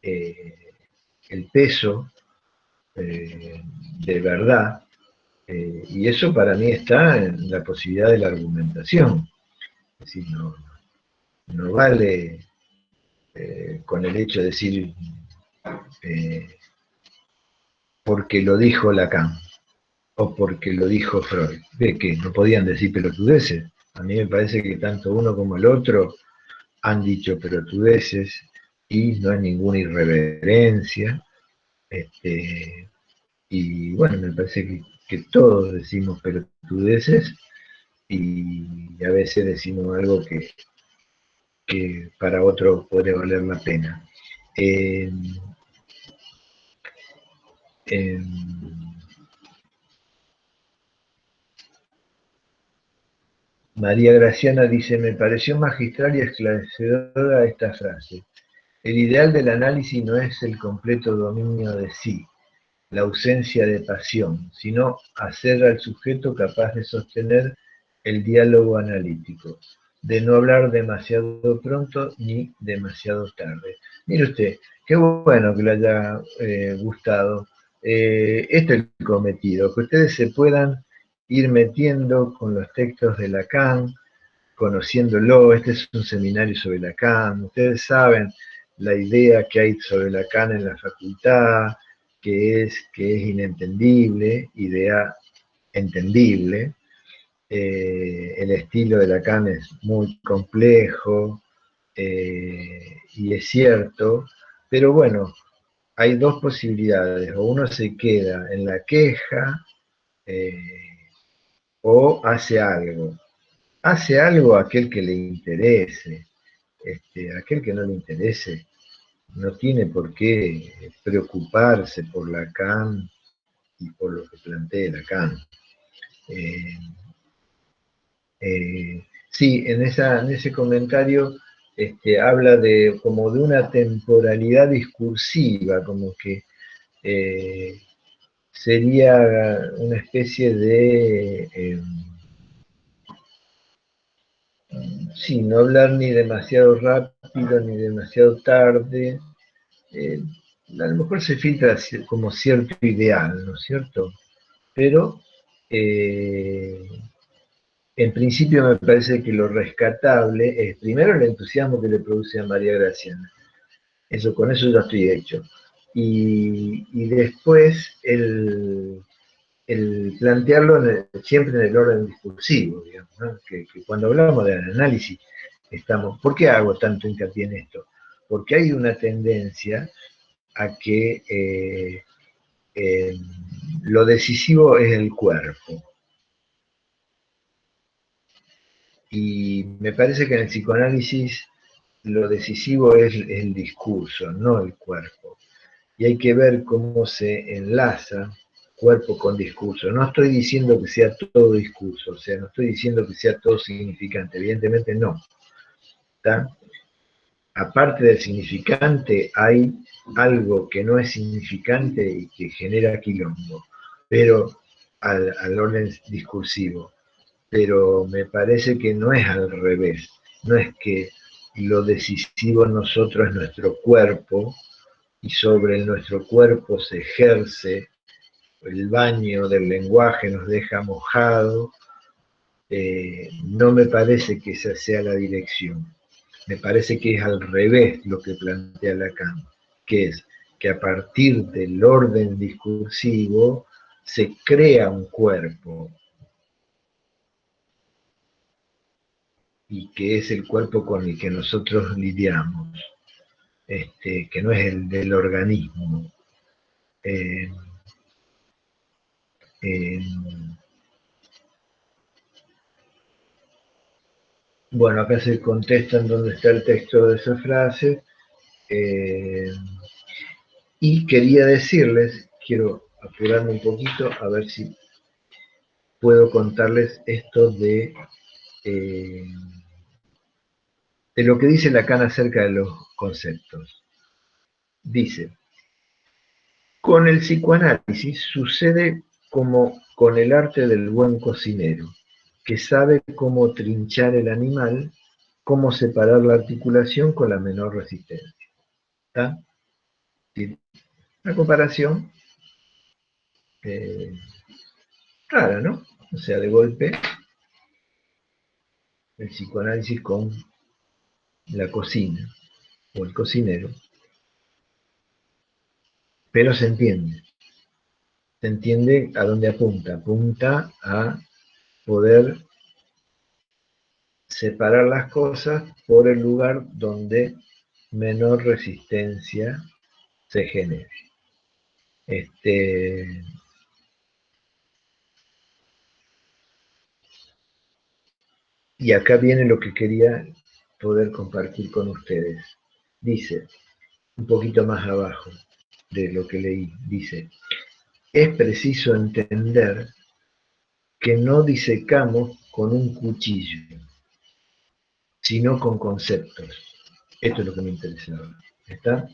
eh, el peso de verdad, y eso para mí está en la posibilidad de la argumentación. Es decir, no vale con el hecho de decir eh, porque lo dijo Lacan o porque lo dijo Freud. ¿Ve que no podían decir pelotudeces? A mí me parece que tanto uno como el otro han dicho pelotudeces y no hay ninguna irreverencia. Y bueno, me parece que todos decimos pelotudeces y a veces decimos algo que para otro puede valer la pena. Eh, eh, María Graciana dice, me pareció magistral y esclarecedora esta frase. El ideal del análisis no es el completo dominio de sí, la ausencia de pasión, sino hacer al sujeto capaz de sostener el diálogo analítico, de no hablar demasiado pronto ni demasiado tarde. Mire usted, qué bueno que le haya gustado. Este es el cometido, que ustedes se puedan ir metiendo con los textos de Lacan, conociéndolo. Este es un seminario sobre Lacan. Ustedes saben la idea que hay sobre Lacan en la facultad, que es inentendible, idea entendible. El estilo de Lacan es muy complejo y es cierto, pero bueno, hay dos posibilidades: o uno se queda en la queja eh, o hace algo a aquel que le interese. Aquel que no le interese no tiene por qué preocuparse por Lacan y por lo que plantea Lacan. Eh, sí, en ese comentario habla de como de una temporalidad discursiva, como que eh, sería una especie de, sí, no hablar ni demasiado rápido ni demasiado tarde. eh, a lo mejor se filtra como cierto ideal, ¿no es cierto? Pero eh, en principio me parece que lo rescatable es primero el entusiasmo que le produce a María Graciana. Eso, con eso ya estoy hecho. Y después el plantearlo siempre en el orden discursivo, digamos, ¿no? Que cuando hablamos de análisis estamos. ¿Por qué hago tanto hincapié en esto? Porque hay una tendencia a que eh, lo decisivo es el cuerpo. Y me parece que en el psicoanálisis lo decisivo es el discurso, no el cuerpo. Y hay que ver cómo se enlaza cuerpo con discurso. No estoy diciendo que sea todo discurso, o sea, no estoy diciendo que sea todo significante, evidentemente no. ¿Está? Aparte del significante, hay algo que no es significante y que genera quilombo, pero al orden discursivo. Pero me parece que no es al revés, no es que lo decisivo en nosotros es nuestro cuerpo y sobre nuestro cuerpo se ejerce el baño del lenguaje, nos deja mojado. No me parece que esa sea la dirección. Me parece que es al revés lo que plantea Lacan, que es que a partir del orden discursivo se crea un cuerpo, y que es el cuerpo con el que nosotros lidiamos, que no es el del organismo. Eh, eh, bueno, acá se contestan dónde está el texto de esa frase. Eh, y quería decirles, quiero apurarme un poquito a ver si puedo contarles esto de, eh, de lo que dice Lacan acerca de los conceptos. Dice, con el psicoanálisis sucede como con el arte del buen cocinero, que sabe cómo trinchar el animal, cómo separar la articulación con la menor resistencia. ¿Está? Una comparación rara, ¿no? O sea, de golpe, el psicoanálisis con la cocina o el cocinero, pero se entiende a dónde apunta a poder separar las cosas por el lugar donde menor resistencia se genere. Y acá viene lo que quería poder compartir con ustedes. Dice, un poquito más abajo de lo que leí, dice, es preciso entender que no disecamos con un cuchillo, sino con conceptos. Esto es lo que me interesaba. ¿Está?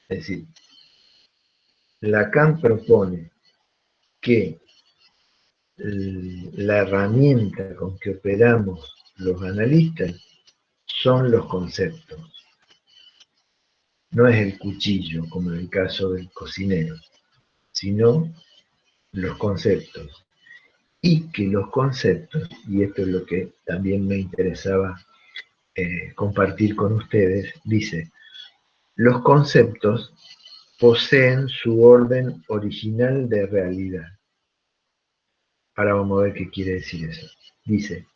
Es decir, Lacan propone que la herramienta con que operamos los analistas son los conceptos. No es el cuchillo, como en el caso del cocinero, sino los conceptos. Y que los conceptos, y esto es lo que también me interesaba compartir con ustedes, dice, los conceptos poseen su orden original de realidad. Ahora vamos a ver qué quiere decir eso. Dice,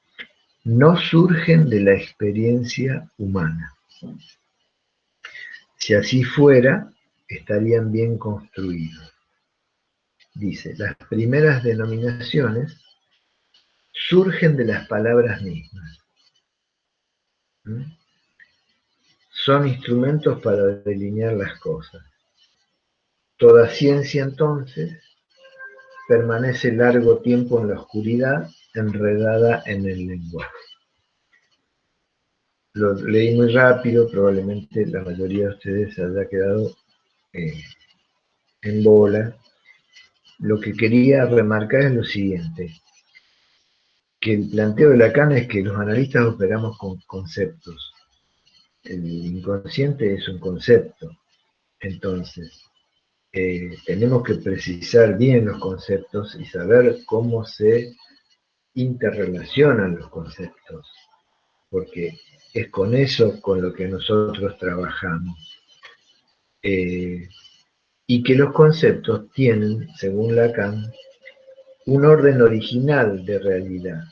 no surgen de la experiencia humana. Si así fuera, estarían bien construidos. Dice, las primeras denominaciones surgen de las palabras mismas. Son instrumentos para delinear las cosas. Toda ciencia, entonces, permanece largo tiempo en la oscuridad, enredada en el lenguaje. Lo leí muy rápido, probablemente la mayoría de ustedes haya quedado en bola. Lo que quería remarcar es lo siguiente, que el planteo de Lacan es que los analistas operamos con conceptos. El inconsciente es un concepto. Entonces, tenemos que precisar bien los conceptos y saber cómo se interrelacionan los conceptos, porque es con eso con lo que nosotros trabajamos. Y que los conceptos tienen, según Lacan, un orden original de realidad.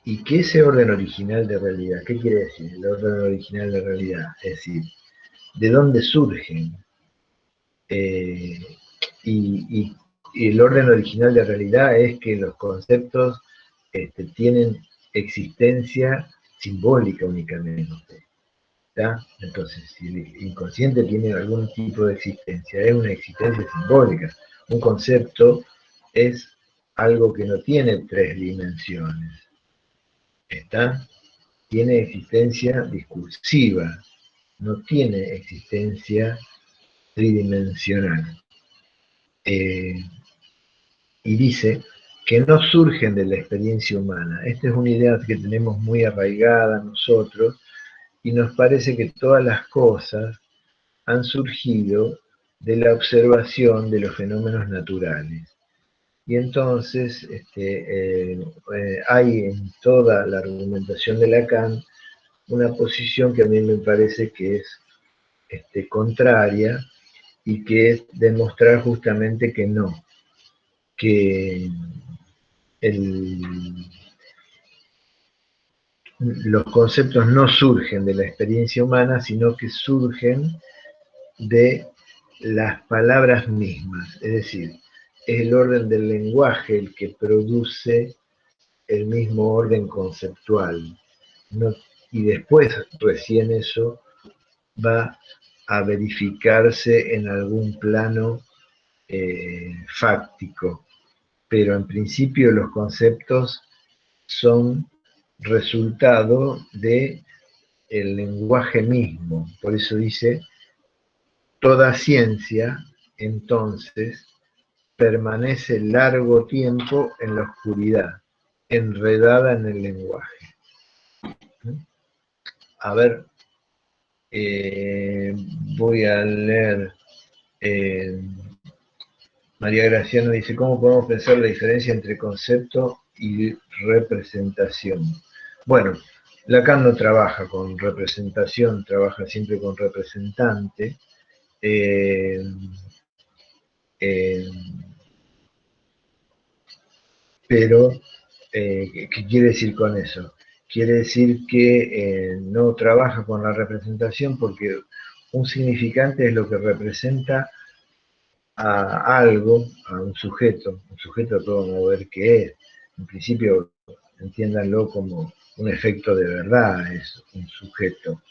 ¿Y qué es ese orden original de realidad? ¿Qué quiere decir el orden original de realidad? Es decir, ¿de dónde surgen? Y el orden original de realidad es que los conceptos tienen existencia simbólica únicamente. ¿Tá? Entonces, si el inconsciente tiene algún tipo de existencia, es una existencia simbólica. Un concepto es algo que no tiene tres dimensiones. ¿Está? Tiene existencia discursiva, no tiene existencia tridimensional. Y dice que no surgen de la experiencia humana. Esta es una idea que tenemos muy arraigada nosotros y nos parece que todas las cosas han surgido de la observación de los fenómenos naturales. Y entonces hay en toda la argumentación de Lacan una posición que a mí me parece que es contraria y que es demostrar justamente que no, que los conceptos no surgen de la experiencia humana, sino que surgen de las palabras mismas, es decir, es el orden del lenguaje el que produce el mismo orden conceptual. No, y después recién eso va a verificarse en algún plano fáctico, pero en principio los conceptos son resultado de el lenguaje mismo. Por eso dice, toda ciencia, entonces, permanece largo tiempo en la oscuridad, enredada en el lenguaje. A ver, voy a leer. María Graciano dice, ¿cómo podemos pensar la diferencia entre concepto y representación? Bueno, Lacan no trabaja con representación, trabaja siempre con representante. Eh, eh, pero, ¿qué quiere decir con eso? Quiere decir que no trabaja con la representación porque un significante es lo que representa a algo, a un sujeto podemos ver qué es. En principio, entiéndanlo como un efecto de verdad, es un sujeto,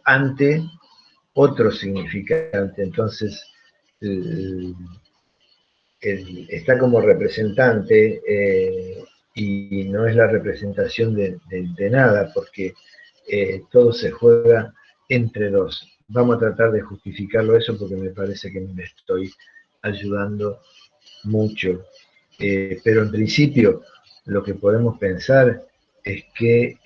ante otro significante. Entonces, está como representante y no es la representación de nada, porque todo se juega entre dos. Vamos a tratar de justificarlo eso porque me parece que me estoy ayudando mucho. Pero en principio lo que podemos pensar es que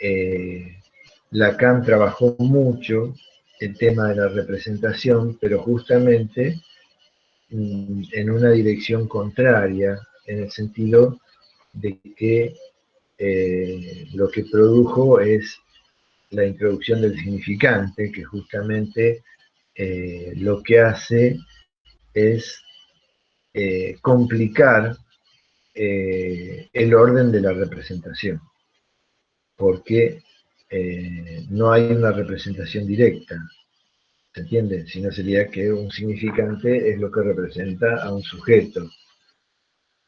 Lacan trabajó mucho el tema de la representación, pero justamente en una dirección contraria, en el sentido de que lo que produjo es la introducción del significante, que justamente lo que hace es complicar el orden de la representación, porque no hay una representación directa, ¿se entiende? Si no sería que un significante es lo que representa a un sujeto.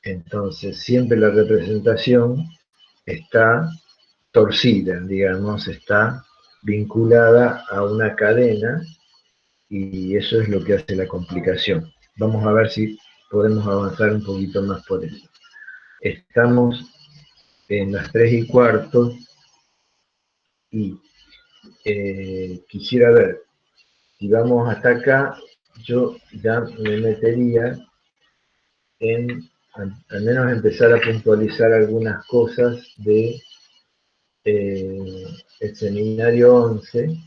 Entonces, siempre la representación está torcida, digamos, está vinculada a una cadena y eso es lo que hace la complicación. Vamos a ver si podemos avanzar un poquito más por eso. Estamos en las 3:15 y quisiera ver, si vamos hasta acá, yo ya me metería en al menos empezar a puntualizar algunas cosas de el seminario 11,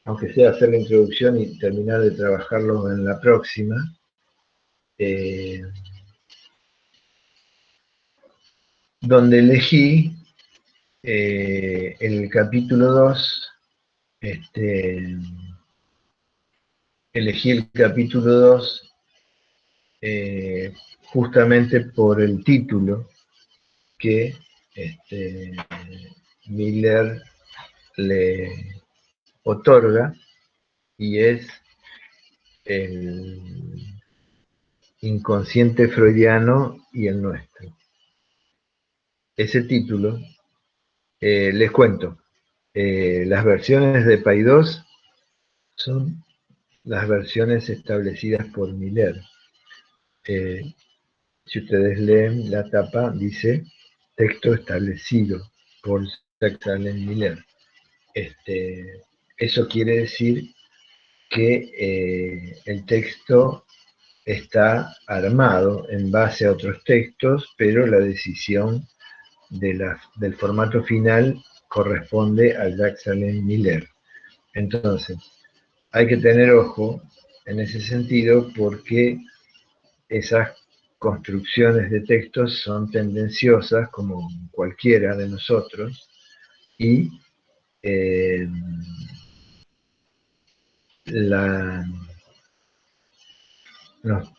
aunque sea hacer la introducción y terminar de trabajarlo en la próxima. Donde elegí el capítulo 2, elegí el capítulo 2 justamente por el título que Miller le otorga, y es el inconsciente freudiano y el nuestro. Ese título, les cuento, las versiones de Paidós son las versiones establecidas por Miller. Si ustedes leen la tapa, dice texto establecido por Jacques Alain Miller. Eso quiere decir que el texto está armado en base a otros textos, pero la decisión del formato final corresponde a Jacques Alain Miller. Entonces, hay que tener ojo en ese sentido porque esas construcciones de textos son tendenciosas como cualquiera de nosotros y eh,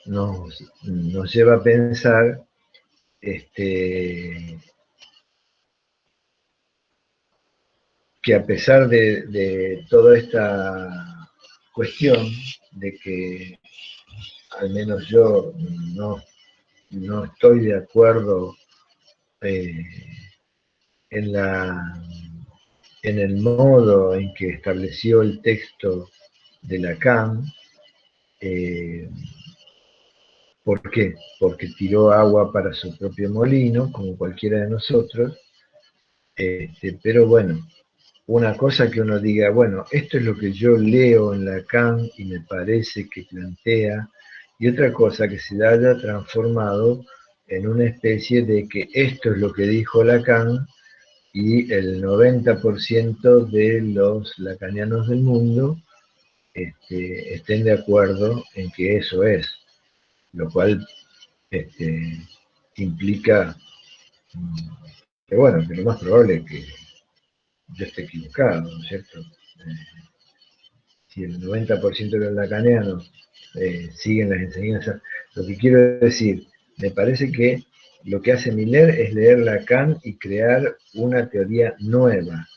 nos lleva a pensar que a pesar de toda esta cuestión de que al menos yo no estoy de acuerdo eh, en, en el modo en que estableció el texto de Lacan. ¿Por qué? Porque tiró agua para su propio molino, como cualquiera de nosotros, Pero bueno, una cosa que uno diga, bueno, esto es lo que yo leo en Lacan y me parece que plantea, y otra cosa que se haya transformado en una especie de que esto es lo que dijo Lacan y el 90% de los lacanianos del mundo estén de acuerdo en que eso es, lo cual este, implica que, bueno, que lo más probable es que yo esté equivocado, ¿no es cierto? Si el 90% de los lacanianos siguen las enseñanzas, lo que quiero decir, me parece que lo que hace Miller es leer Lacan y crear una teoría nueva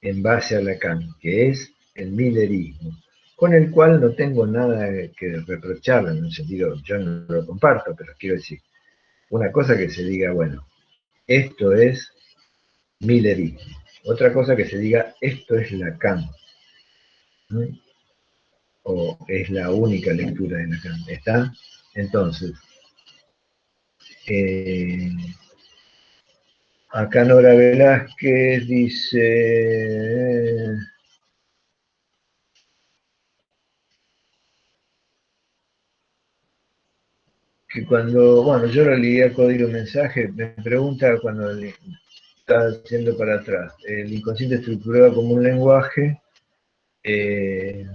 en base a Lacan, que es el millerismo, con el cual no tengo nada que reprocharle, en el sentido, yo no lo comparto, pero quiero decir, una cosa que se diga, bueno, esto es millerismo, otra cosa que se diga, esto es Lacan, ¿no? O es la única lectura de Lacan. ¿Está? Entonces, eh, acá Nora Velázquez dice que cuando, bueno, yo lo leí a código mensaje, me pregunta cuando está haciendo para atrás, el inconsciente estructurado como un lenguaje, eh,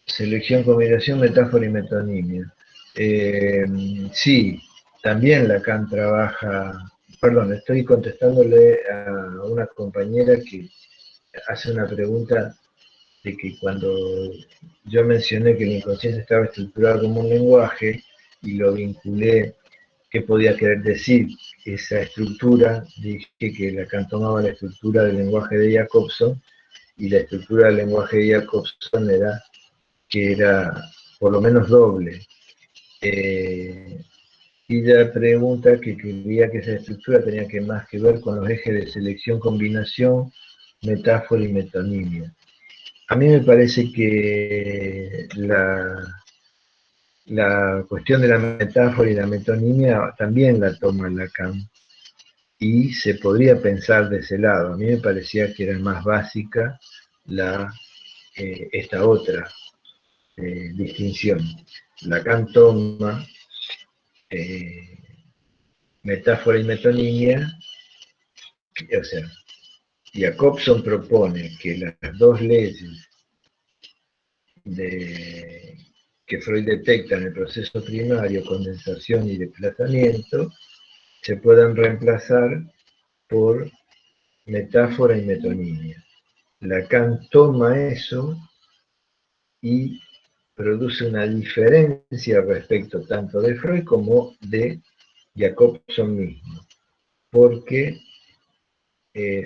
selección, combinación, metáfora y metonimia. Eh, sí, también Lacan trabaja, perdón, estoy contestándole a una compañera que hace una pregunta de que cuando yo mencioné que el inconsciente estaba estructurado como un lenguaje y lo vinculé, ¿qué podía querer decir esa estructura? Dije que Lacan tomaba la estructura del lenguaje de Jacobson y la estructura del lenguaje de Jacobson era que era por lo menos doble. Eh, y la pregunta que quería que esa estructura tenía que más que ver con los ejes de selección, combinación, metáfora y metonimia. A mí me parece que la cuestión de la metáfora y la metonimia también la toma Lacan y se podría pensar de ese lado. A mí me parecía que era más básica esta otra distinción. Lacan toma eh, metáfora y metonimia, o sea, Jacobson propone que las dos leyes que Freud detecta en el proceso primario, condensación y desplazamiento, se puedan reemplazar por metáfora y metonimia. Lacan toma eso y produce una diferencia respecto tanto de Freud como de Jacobson mismo, porque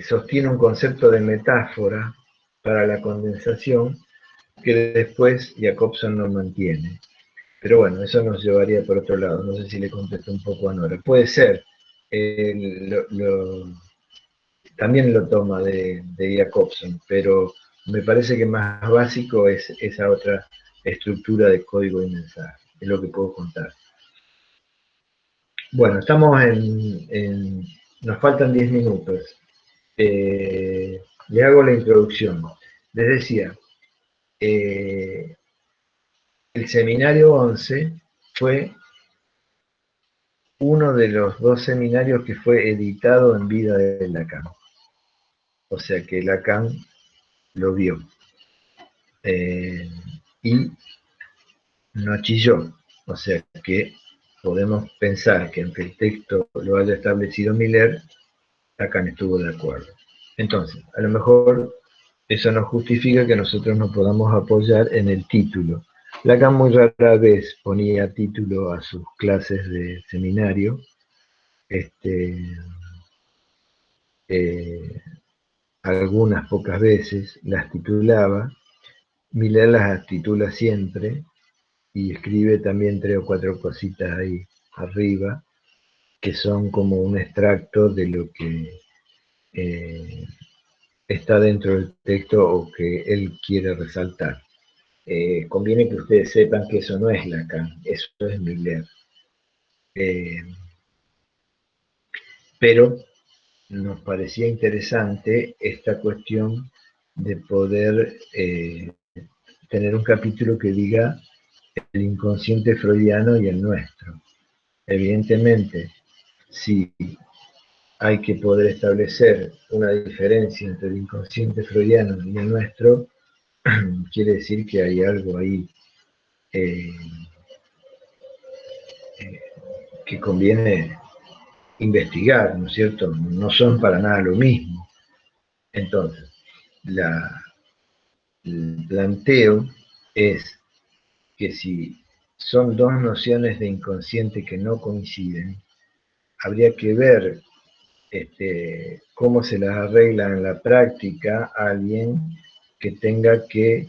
sostiene un concepto de metáfora para la condensación que después Jacobson no mantiene. Pero bueno, eso nos llevaría por otro lado. No sé si le contesto un poco a Nora. Puede ser. También lo toma de Jacobson, pero me parece que más básico es esa otra estructura de código y mensaje. Es lo que puedo contar. Bueno, estamos nos faltan 10 minutos. Le hago la introducción. Les decía, el seminario 11 fue uno de los dos seminarios que fue editado en vida de Lacan. O sea que Lacan lo vio. Y no chilló. O sea que podemos pensar que aunque el texto lo haya establecido Miller, Lacan estuvo de acuerdo. Entonces, a lo mejor eso no justifica que nosotros nos podamos apoyar en el título. Lacan muy rara vez ponía título a sus clases de seminario. Eh, Algunas pocas veces las titulaba. Miller las titula siempre y escribe también 3 o 4 cositas ahí arriba que son como un extracto de lo que eh, está dentro del texto o que él quiere resaltar. Conviene que ustedes sepan que eso no es Lacan, eso es Miller. pero nos parecía interesante esta cuestión de poder tener un capítulo que diga el inconsciente freudiano y el nuestro. Evidentemente, si hay que poder establecer una diferencia entre el inconsciente freudiano y el nuestro, quiere decir que hay algo ahí eh, eh, que conviene investigar, ¿no es cierto? No son para nada lo mismo. Entonces, el planteo es que si son dos nociones de inconsciente que no coinciden, habría que ver cómo se las arregla en la práctica a alguien que tenga que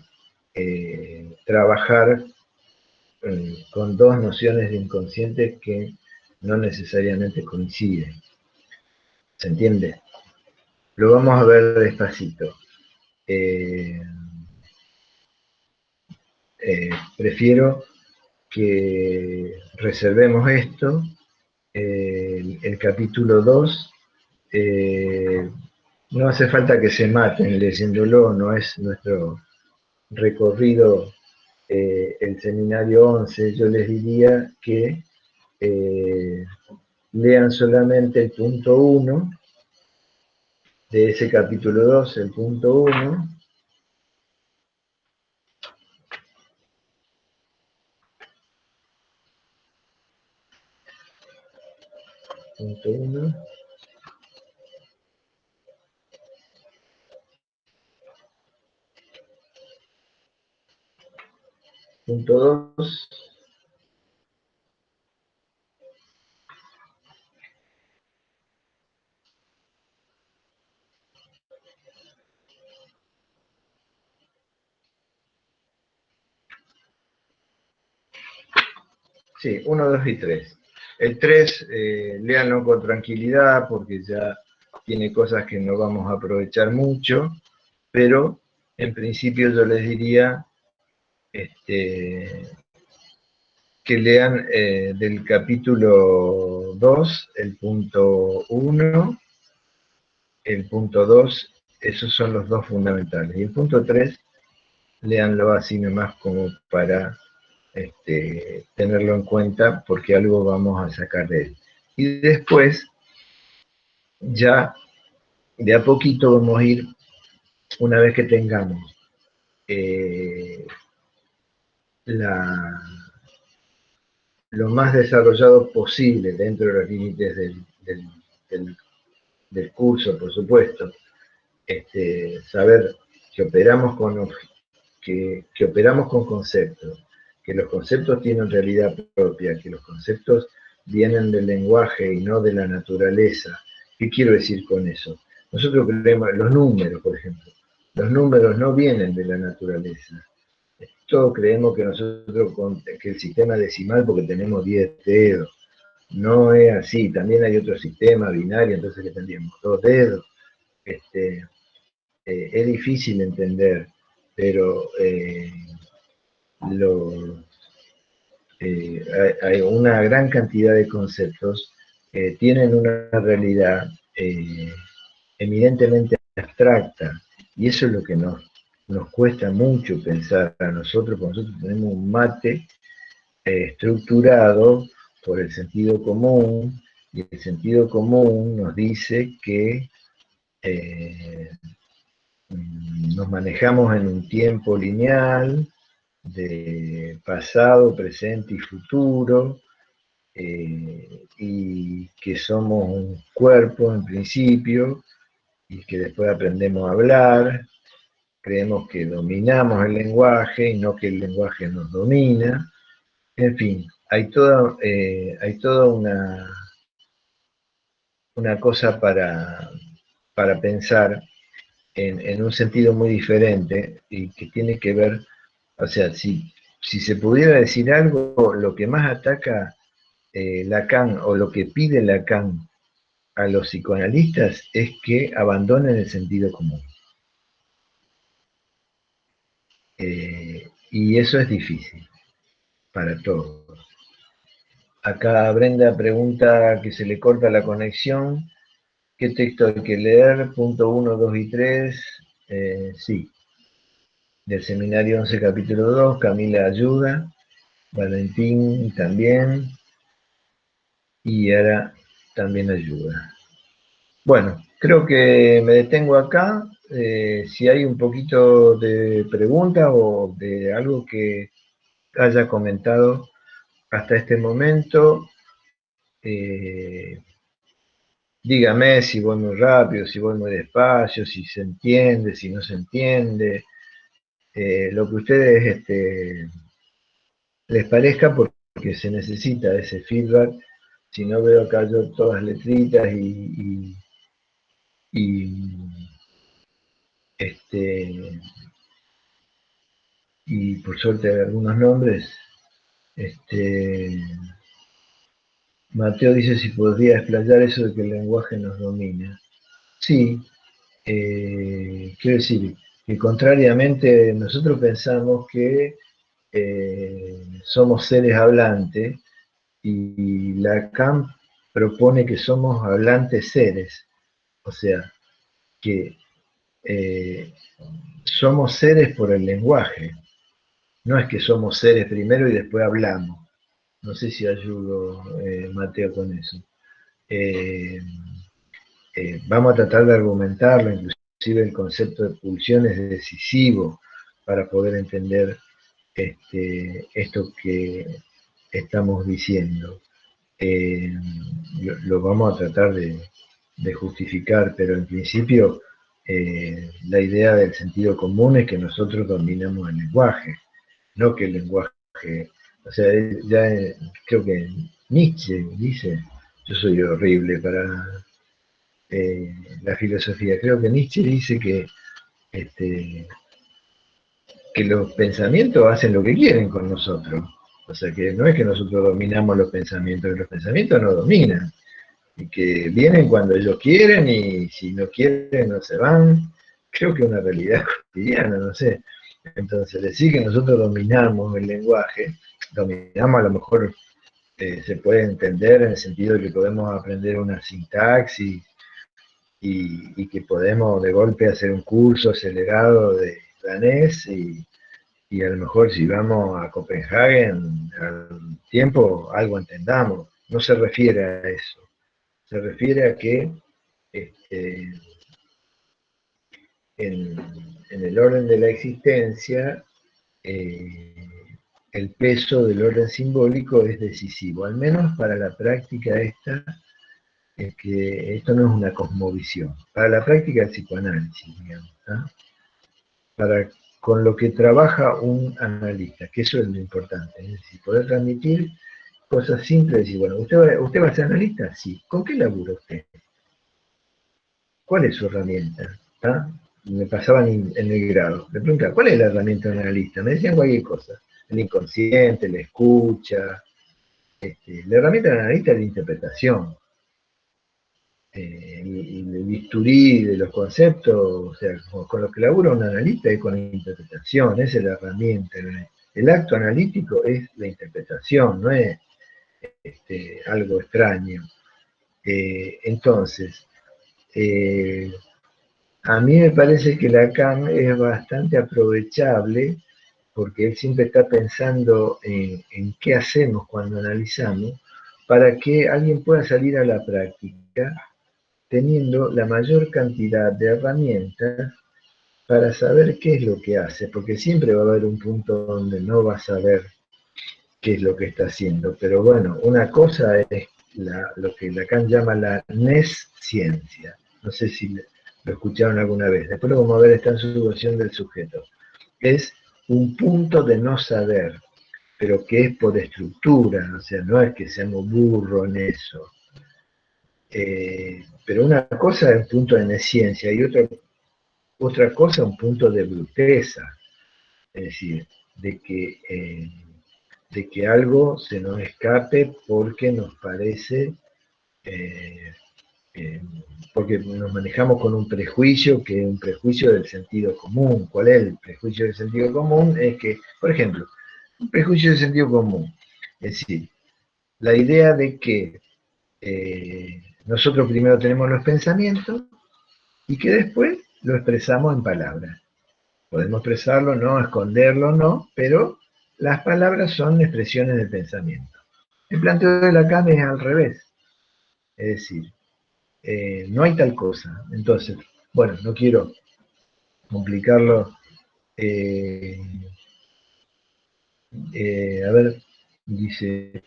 trabajar con dos nociones de inconsciente que no necesariamente coinciden. ¿Se entiende? Lo vamos a ver despacito. Eh, Prefiero que reservemos esto, el capítulo 2. No hace falta que se maten leyéndolo, no es nuestro recorrido el seminario 11. Yo les diría que eh, lean solamente el punto 1 de ese capítulo 2, el punto 1. Punto 1. Punto 2. Sí, 1, 2 y 3. El 3, léanlo con tranquilidad porque ya tiene cosas que no vamos a aprovechar mucho, pero en principio yo les diría que lean del capítulo 2, el punto 1, el punto 2, esos son los dos fundamentales. Y el punto 3, léanlo así nomás como para tenerlo en cuenta porque algo vamos a sacar de él. Y después, ya de a poquito vamos a ir, una vez que tengamos eh, la, lo más desarrollado posible dentro de los límites del, del curso, por supuesto, saber que operamos que operamos con conceptos, que los conceptos tienen realidad propia, que los conceptos vienen del lenguaje y no de la naturaleza. ¿Qué quiero decir con eso? Nosotros creemos, los números, por ejemplo, los números no vienen de la naturaleza. Todos creemos que nosotros, que el sistema decimal, porque tenemos 10 dedos, no es así. También hay otro sistema binario, entonces que tendríamos 2 dedos. Es difícil entender, pero lo, hay una gran cantidad de conceptos que tienen una realidad eminentemente abstracta, y eso es lo que nos cuesta mucho pensar a nosotros, porque nosotros tenemos un mate estructurado por el sentido común, y el sentido común nos dice que eh, nos manejamos en un tiempo lineal de pasado, presente y futuro, y que somos un cuerpo en principio, y que después aprendemos a hablar, creemos que dominamos el lenguaje y no que el lenguaje nos domina. En fin, hay toda una cosa para pensar en un sentido muy diferente y que tiene que ver, o sea, si se pudiera decir algo, lo que más ataca Lacan o lo que pide Lacan a los psicoanalistas es que abandonen el sentido común. Y eso es difícil para todos. Acá Brenda pregunta que se le corta la conexión. ¿Qué texto hay que leer? Punto 1, 2 y 3. Sí. Del seminario 11, capítulo 2, Camila ayuda, Valentín también, y Ara también ayuda. Bueno, creo que me detengo acá. Si hay un poquito de pregunta o de algo que haya comentado hasta este momento, dígame si voy muy rápido, si voy muy despacio, si se entiende, si no se entiende, lo que ustedes les parezca, porque se necesita ese feedback. Si no veo acá yo todas las letritas y, este, y por suerte algunos nombres. Mateo dice si podría explayar eso de que el lenguaje nos domina. Sí, quiero decir que contrariamente nosotros pensamos que somos seres hablantes y Lacan propone que somos hablantes seres, o sea, que eh, somos seres por el lenguaje, no es que somos seres primero y después hablamos. No sé si ayudo, Mateo, con eso. Eh, Vamos a tratar de argumentarlo, inclusive el concepto de pulsión es decisivo para poder entender esto que estamos diciendo. Eh, lo vamos a tratar de justificar, pero en principio la idea del sentido común es que nosotros dominamos el lenguaje, no que el lenguaje, o sea, ya creo que Nietzsche dice, yo soy horrible para la filosofía, creo que Nietzsche dice este, que los pensamientos hacen lo que quieren con nosotros. O sea que no es que nosotros dominamos los pensamientos nos dominan. Y que vienen cuando ellos quieren y si no quieren no se van. Creo que es una realidad cotidiana, no sé. Entonces, decir que nosotros dominamos el lenguaje, dominamos a lo mejor se puede entender en el sentido de que podemos aprender una sintaxis y que podemos de golpe hacer un curso acelerado de danés y a lo mejor si vamos a Copenhague al tiempo algo entendamos. No se refiere a eso. Se refiere a que este, en el orden de la existencia eh, el peso del orden simbólico es decisivo, al menos para la práctica esta, es que esto no es una cosmovisión, para la práctica del psicoanálisis, digamos, ¿ah? Para con lo que trabaja un analista, que eso es lo importante, es decir, poder transmitir cosas simples, decir, bueno, ¿usted va a ser analista? Sí. ¿Con qué labura usted? ¿Cuál es su herramienta? ¿Ah? Me pasaban en el grado. Me preguntaban, ¿cuál es la herramienta de un analista? Me decían cualquier cosa. El inconsciente, la escucha. La herramienta del analista es la interpretación. El bisturí de los conceptos, o sea, con lo que labura un analista es con la interpretación, esa es la herramienta. El acto analítico es la interpretación, no es algo extraño. Entonces, a mí me parece que Lacan es bastante aprovechable porque él siempre está pensando en qué hacemos cuando analizamos para que alguien pueda salir a la práctica teniendo la mayor cantidad de herramientas para saber qué es lo que hace, porque siempre va a haber un punto donde no va a saber qué es lo que está haciendo. Pero bueno, una cosa es lo que Lacan llama la nesciencia. No sé si lo escucharon alguna vez. Después lo vamos a ver, está en su versión del sujeto. Es un punto de no saber, pero que es por estructura, o sea, no es que seamos burros en eso. Pero una cosa es un punto de nesciencia y otra cosa un punto de bruteza, es decir, de que algo se nos escape porque nos parece, eh, eh, porque nos manejamos con un prejuicio que es un prejuicio del sentido común. ¿Cuál es el prejuicio del sentido común? Es que, por ejemplo, un prejuicio del sentido común, es decir, la idea de que nosotros primero tenemos los pensamientos y que después lo expresamos en palabras. Podemos expresarlo, no, esconderlo, no, pero las palabras son expresiones del pensamiento. El planteo de Lacan es al revés, es decir, no hay tal cosa. Entonces, bueno, no quiero complicarlo. eh, a ver, dice,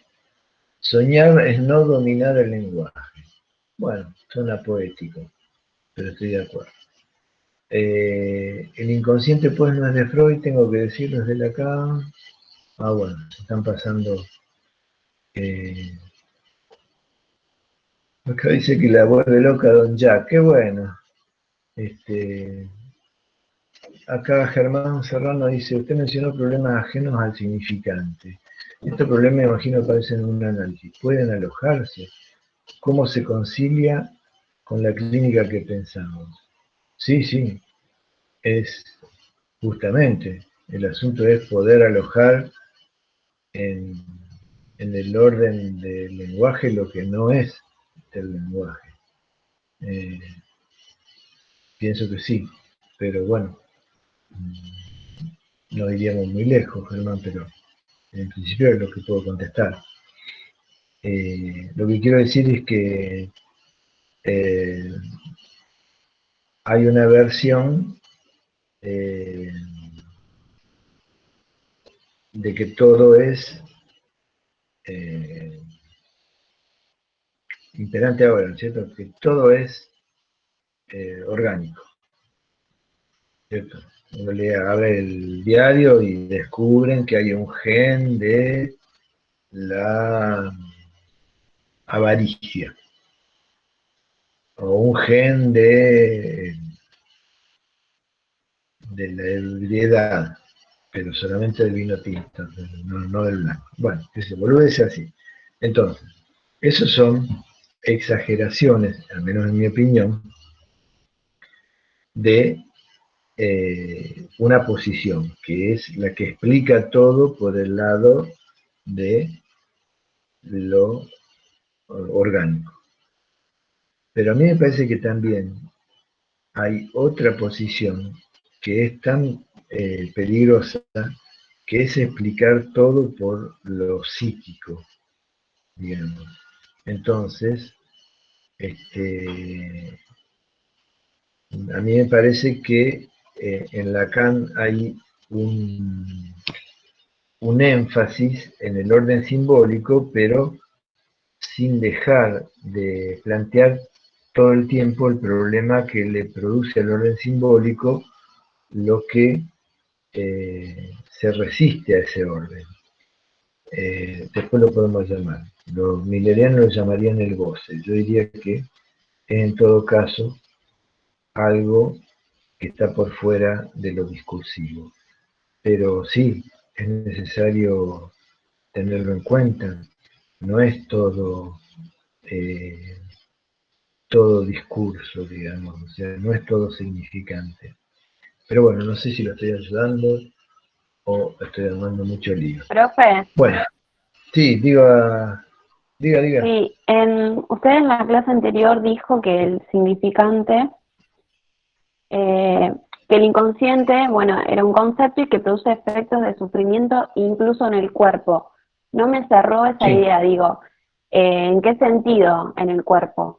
soñar es no dominar el lenguaje. Bueno, suena poético, pero estoy de acuerdo. El inconsciente pues no es de Freud, tengo que decirlo desde Lacan. Ah, bueno, se están pasando. Acá dice que la vuelve loca Don Jack, qué bueno. Este, acá Germán Serrano dice, usted mencionó problemas ajenos al significante. Estos problemas, me imagino, aparecen en un análisis. ¿Pueden alojarse? ¿Cómo se concilia con la clínica que pensamos? Sí, sí, es justamente. El asunto es poder alojar en, en el orden del lenguaje lo que no es del lenguaje. Eh, pienso que sí, pero bueno, no iríamos muy lejos, Germán, pero en principio es lo que puedo contestar. Lo que quiero decir es que eh, hay una versión eh, de que todo es eh, imperante ahora, ¿no es cierto? Que todo es orgánico, ¿cierto? Uno abre el diario y descubren que hay un gen de la avaricia, o un gen de la ebriedad, pero solamente del vino tinto, no, no del blanco. Bueno, ese boludo es así. Entonces, esos son exageraciones, al menos en mi opinión, de una posición, que es la que explica todo por el lado de lo orgánico. Pero a mí me parece que también hay otra posición que es tan peligrosa, que es explicar todo por lo psíquico, digamos. Entonces, a mí me parece que en Lacan hay un énfasis en el orden simbólico, pero sin dejar de plantear todo el tiempo el problema que le produce al orden simbólico lo que se resiste a ese orden. Después lo podemos llamar. Los millerianos lo llamarían el goce. Yo diría que es en todo caso algo que está por fuera de lo discursivo. Pero sí, es necesario tenerlo en cuenta. No es eh, todo discurso, digamos, o sea, no es todo significante. Pero bueno, no sé si lo estoy ayudando o estoy armando mucho lío. Profe, Bueno, sí, diga. sí, usted en la clase anterior dijo que el significante, que el inconsciente, bueno, era un concepto y que produce efectos de sufrimiento incluso en el cuerpo. No me cerró esa Sí, idea, digo, ¿en qué sentido en el cuerpo?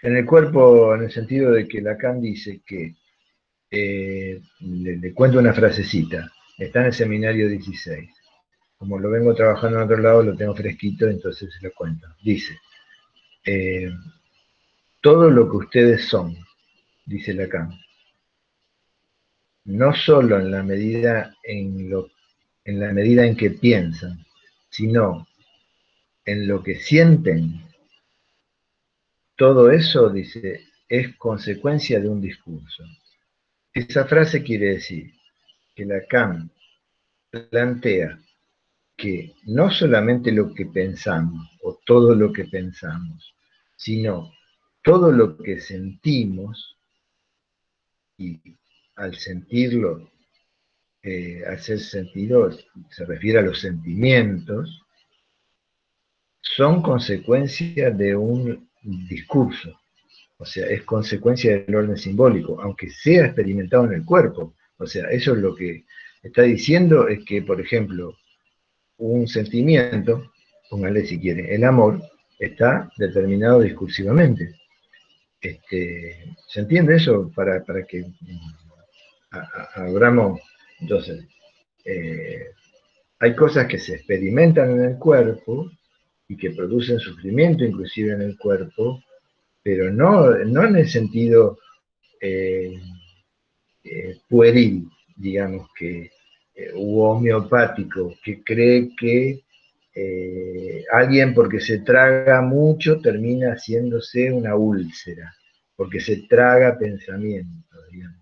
en el cuerpo, en el sentido de que Lacan dice que, le cuento una frasecita, está en el seminario 16. Como lo vengo trabajando en otro lado, lo tengo fresquito, entonces se lo cuento. Dice, eh, todo lo que ustedes son, dice Lacan, no solo en la medida en que piensan, sino en lo que sienten, todo eso, dice, es consecuencia de un discurso. Esa frase quiere decir que Lacan plantea que no solamente lo que pensamos o todo lo que pensamos, sino todo lo que sentimos, y al sentirlo, al ser sentido, se refiere a los sentimientos, son consecuencia de un discurso. O sea, es consecuencia del orden simbólico, aunque sea experimentado en el cuerpo. O sea, eso es lo que está diciendo, es que, por ejemplo, un sentimiento, póngale si quiere, el amor, está determinado discursivamente. ¿Se entiende eso? Para que abramos, entonces, hay cosas que se experimentan en el cuerpo y que producen sufrimiento inclusive en el cuerpo, pero no en el sentido eh, pueril, digamos, que u homeopático, que cree que alguien porque se traga mucho termina haciéndose una úlcera, porque se traga pensamiento, digamos.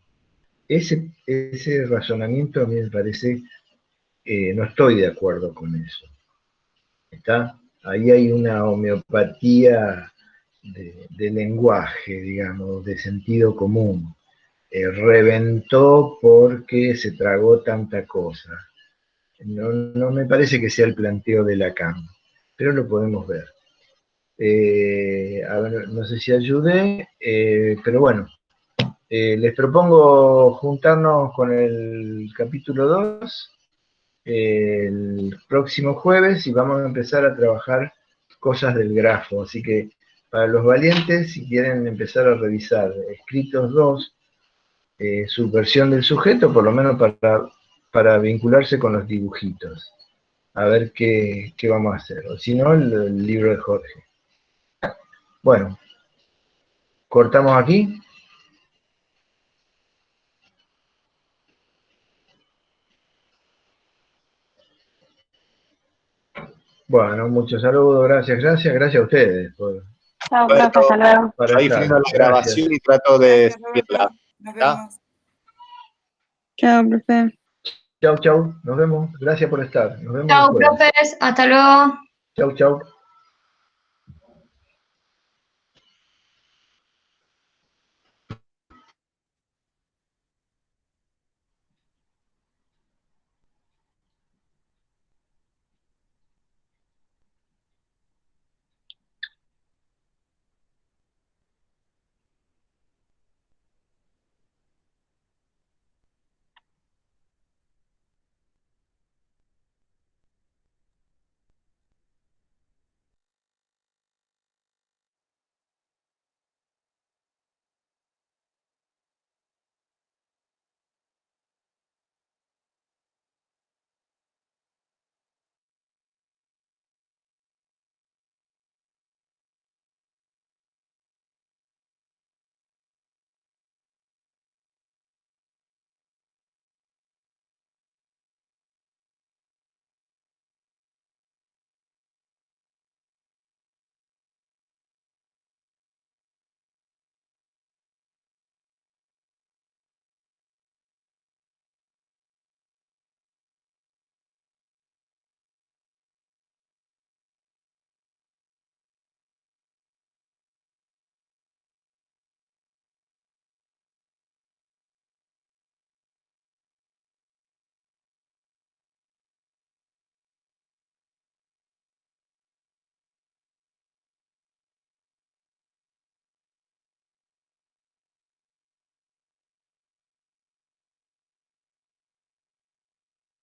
Ese razonamiento a mí me parece, no estoy de acuerdo con eso. ¿Está? Ahí hay una homeopatía de lenguaje, digamos, de sentido común. Reventó porque se tragó tanta cosa. No me parece que sea el planteo de Lacan, pero lo podemos ver. A ver, no sé si ayudé, pero bueno, les propongo juntarnos con el capítulo 2 el próximo jueves y vamos a empezar a trabajar cosas del grafo. Así que para los valientes, si quieren empezar a revisar escritos 2, subversión del sujeto, por lo menos para vincularse con los dibujitos. A ver qué vamos a hacer. O si no, el libro de Jorge. Bueno, cortamos aquí. Bueno, muchos saludos, gracias a ustedes Chao, Bueno, profe, hasta luego. para yo ahí estar. freno la Gracias. grabación y trato de Gracias, seguirla. profe. Nos ¿Está? vemos. Chao, profe. Chau, chau. Nos vemos. Gracias por estar. Nos vemos el Chau, jueves. profes, hasta luego. Chau, chau.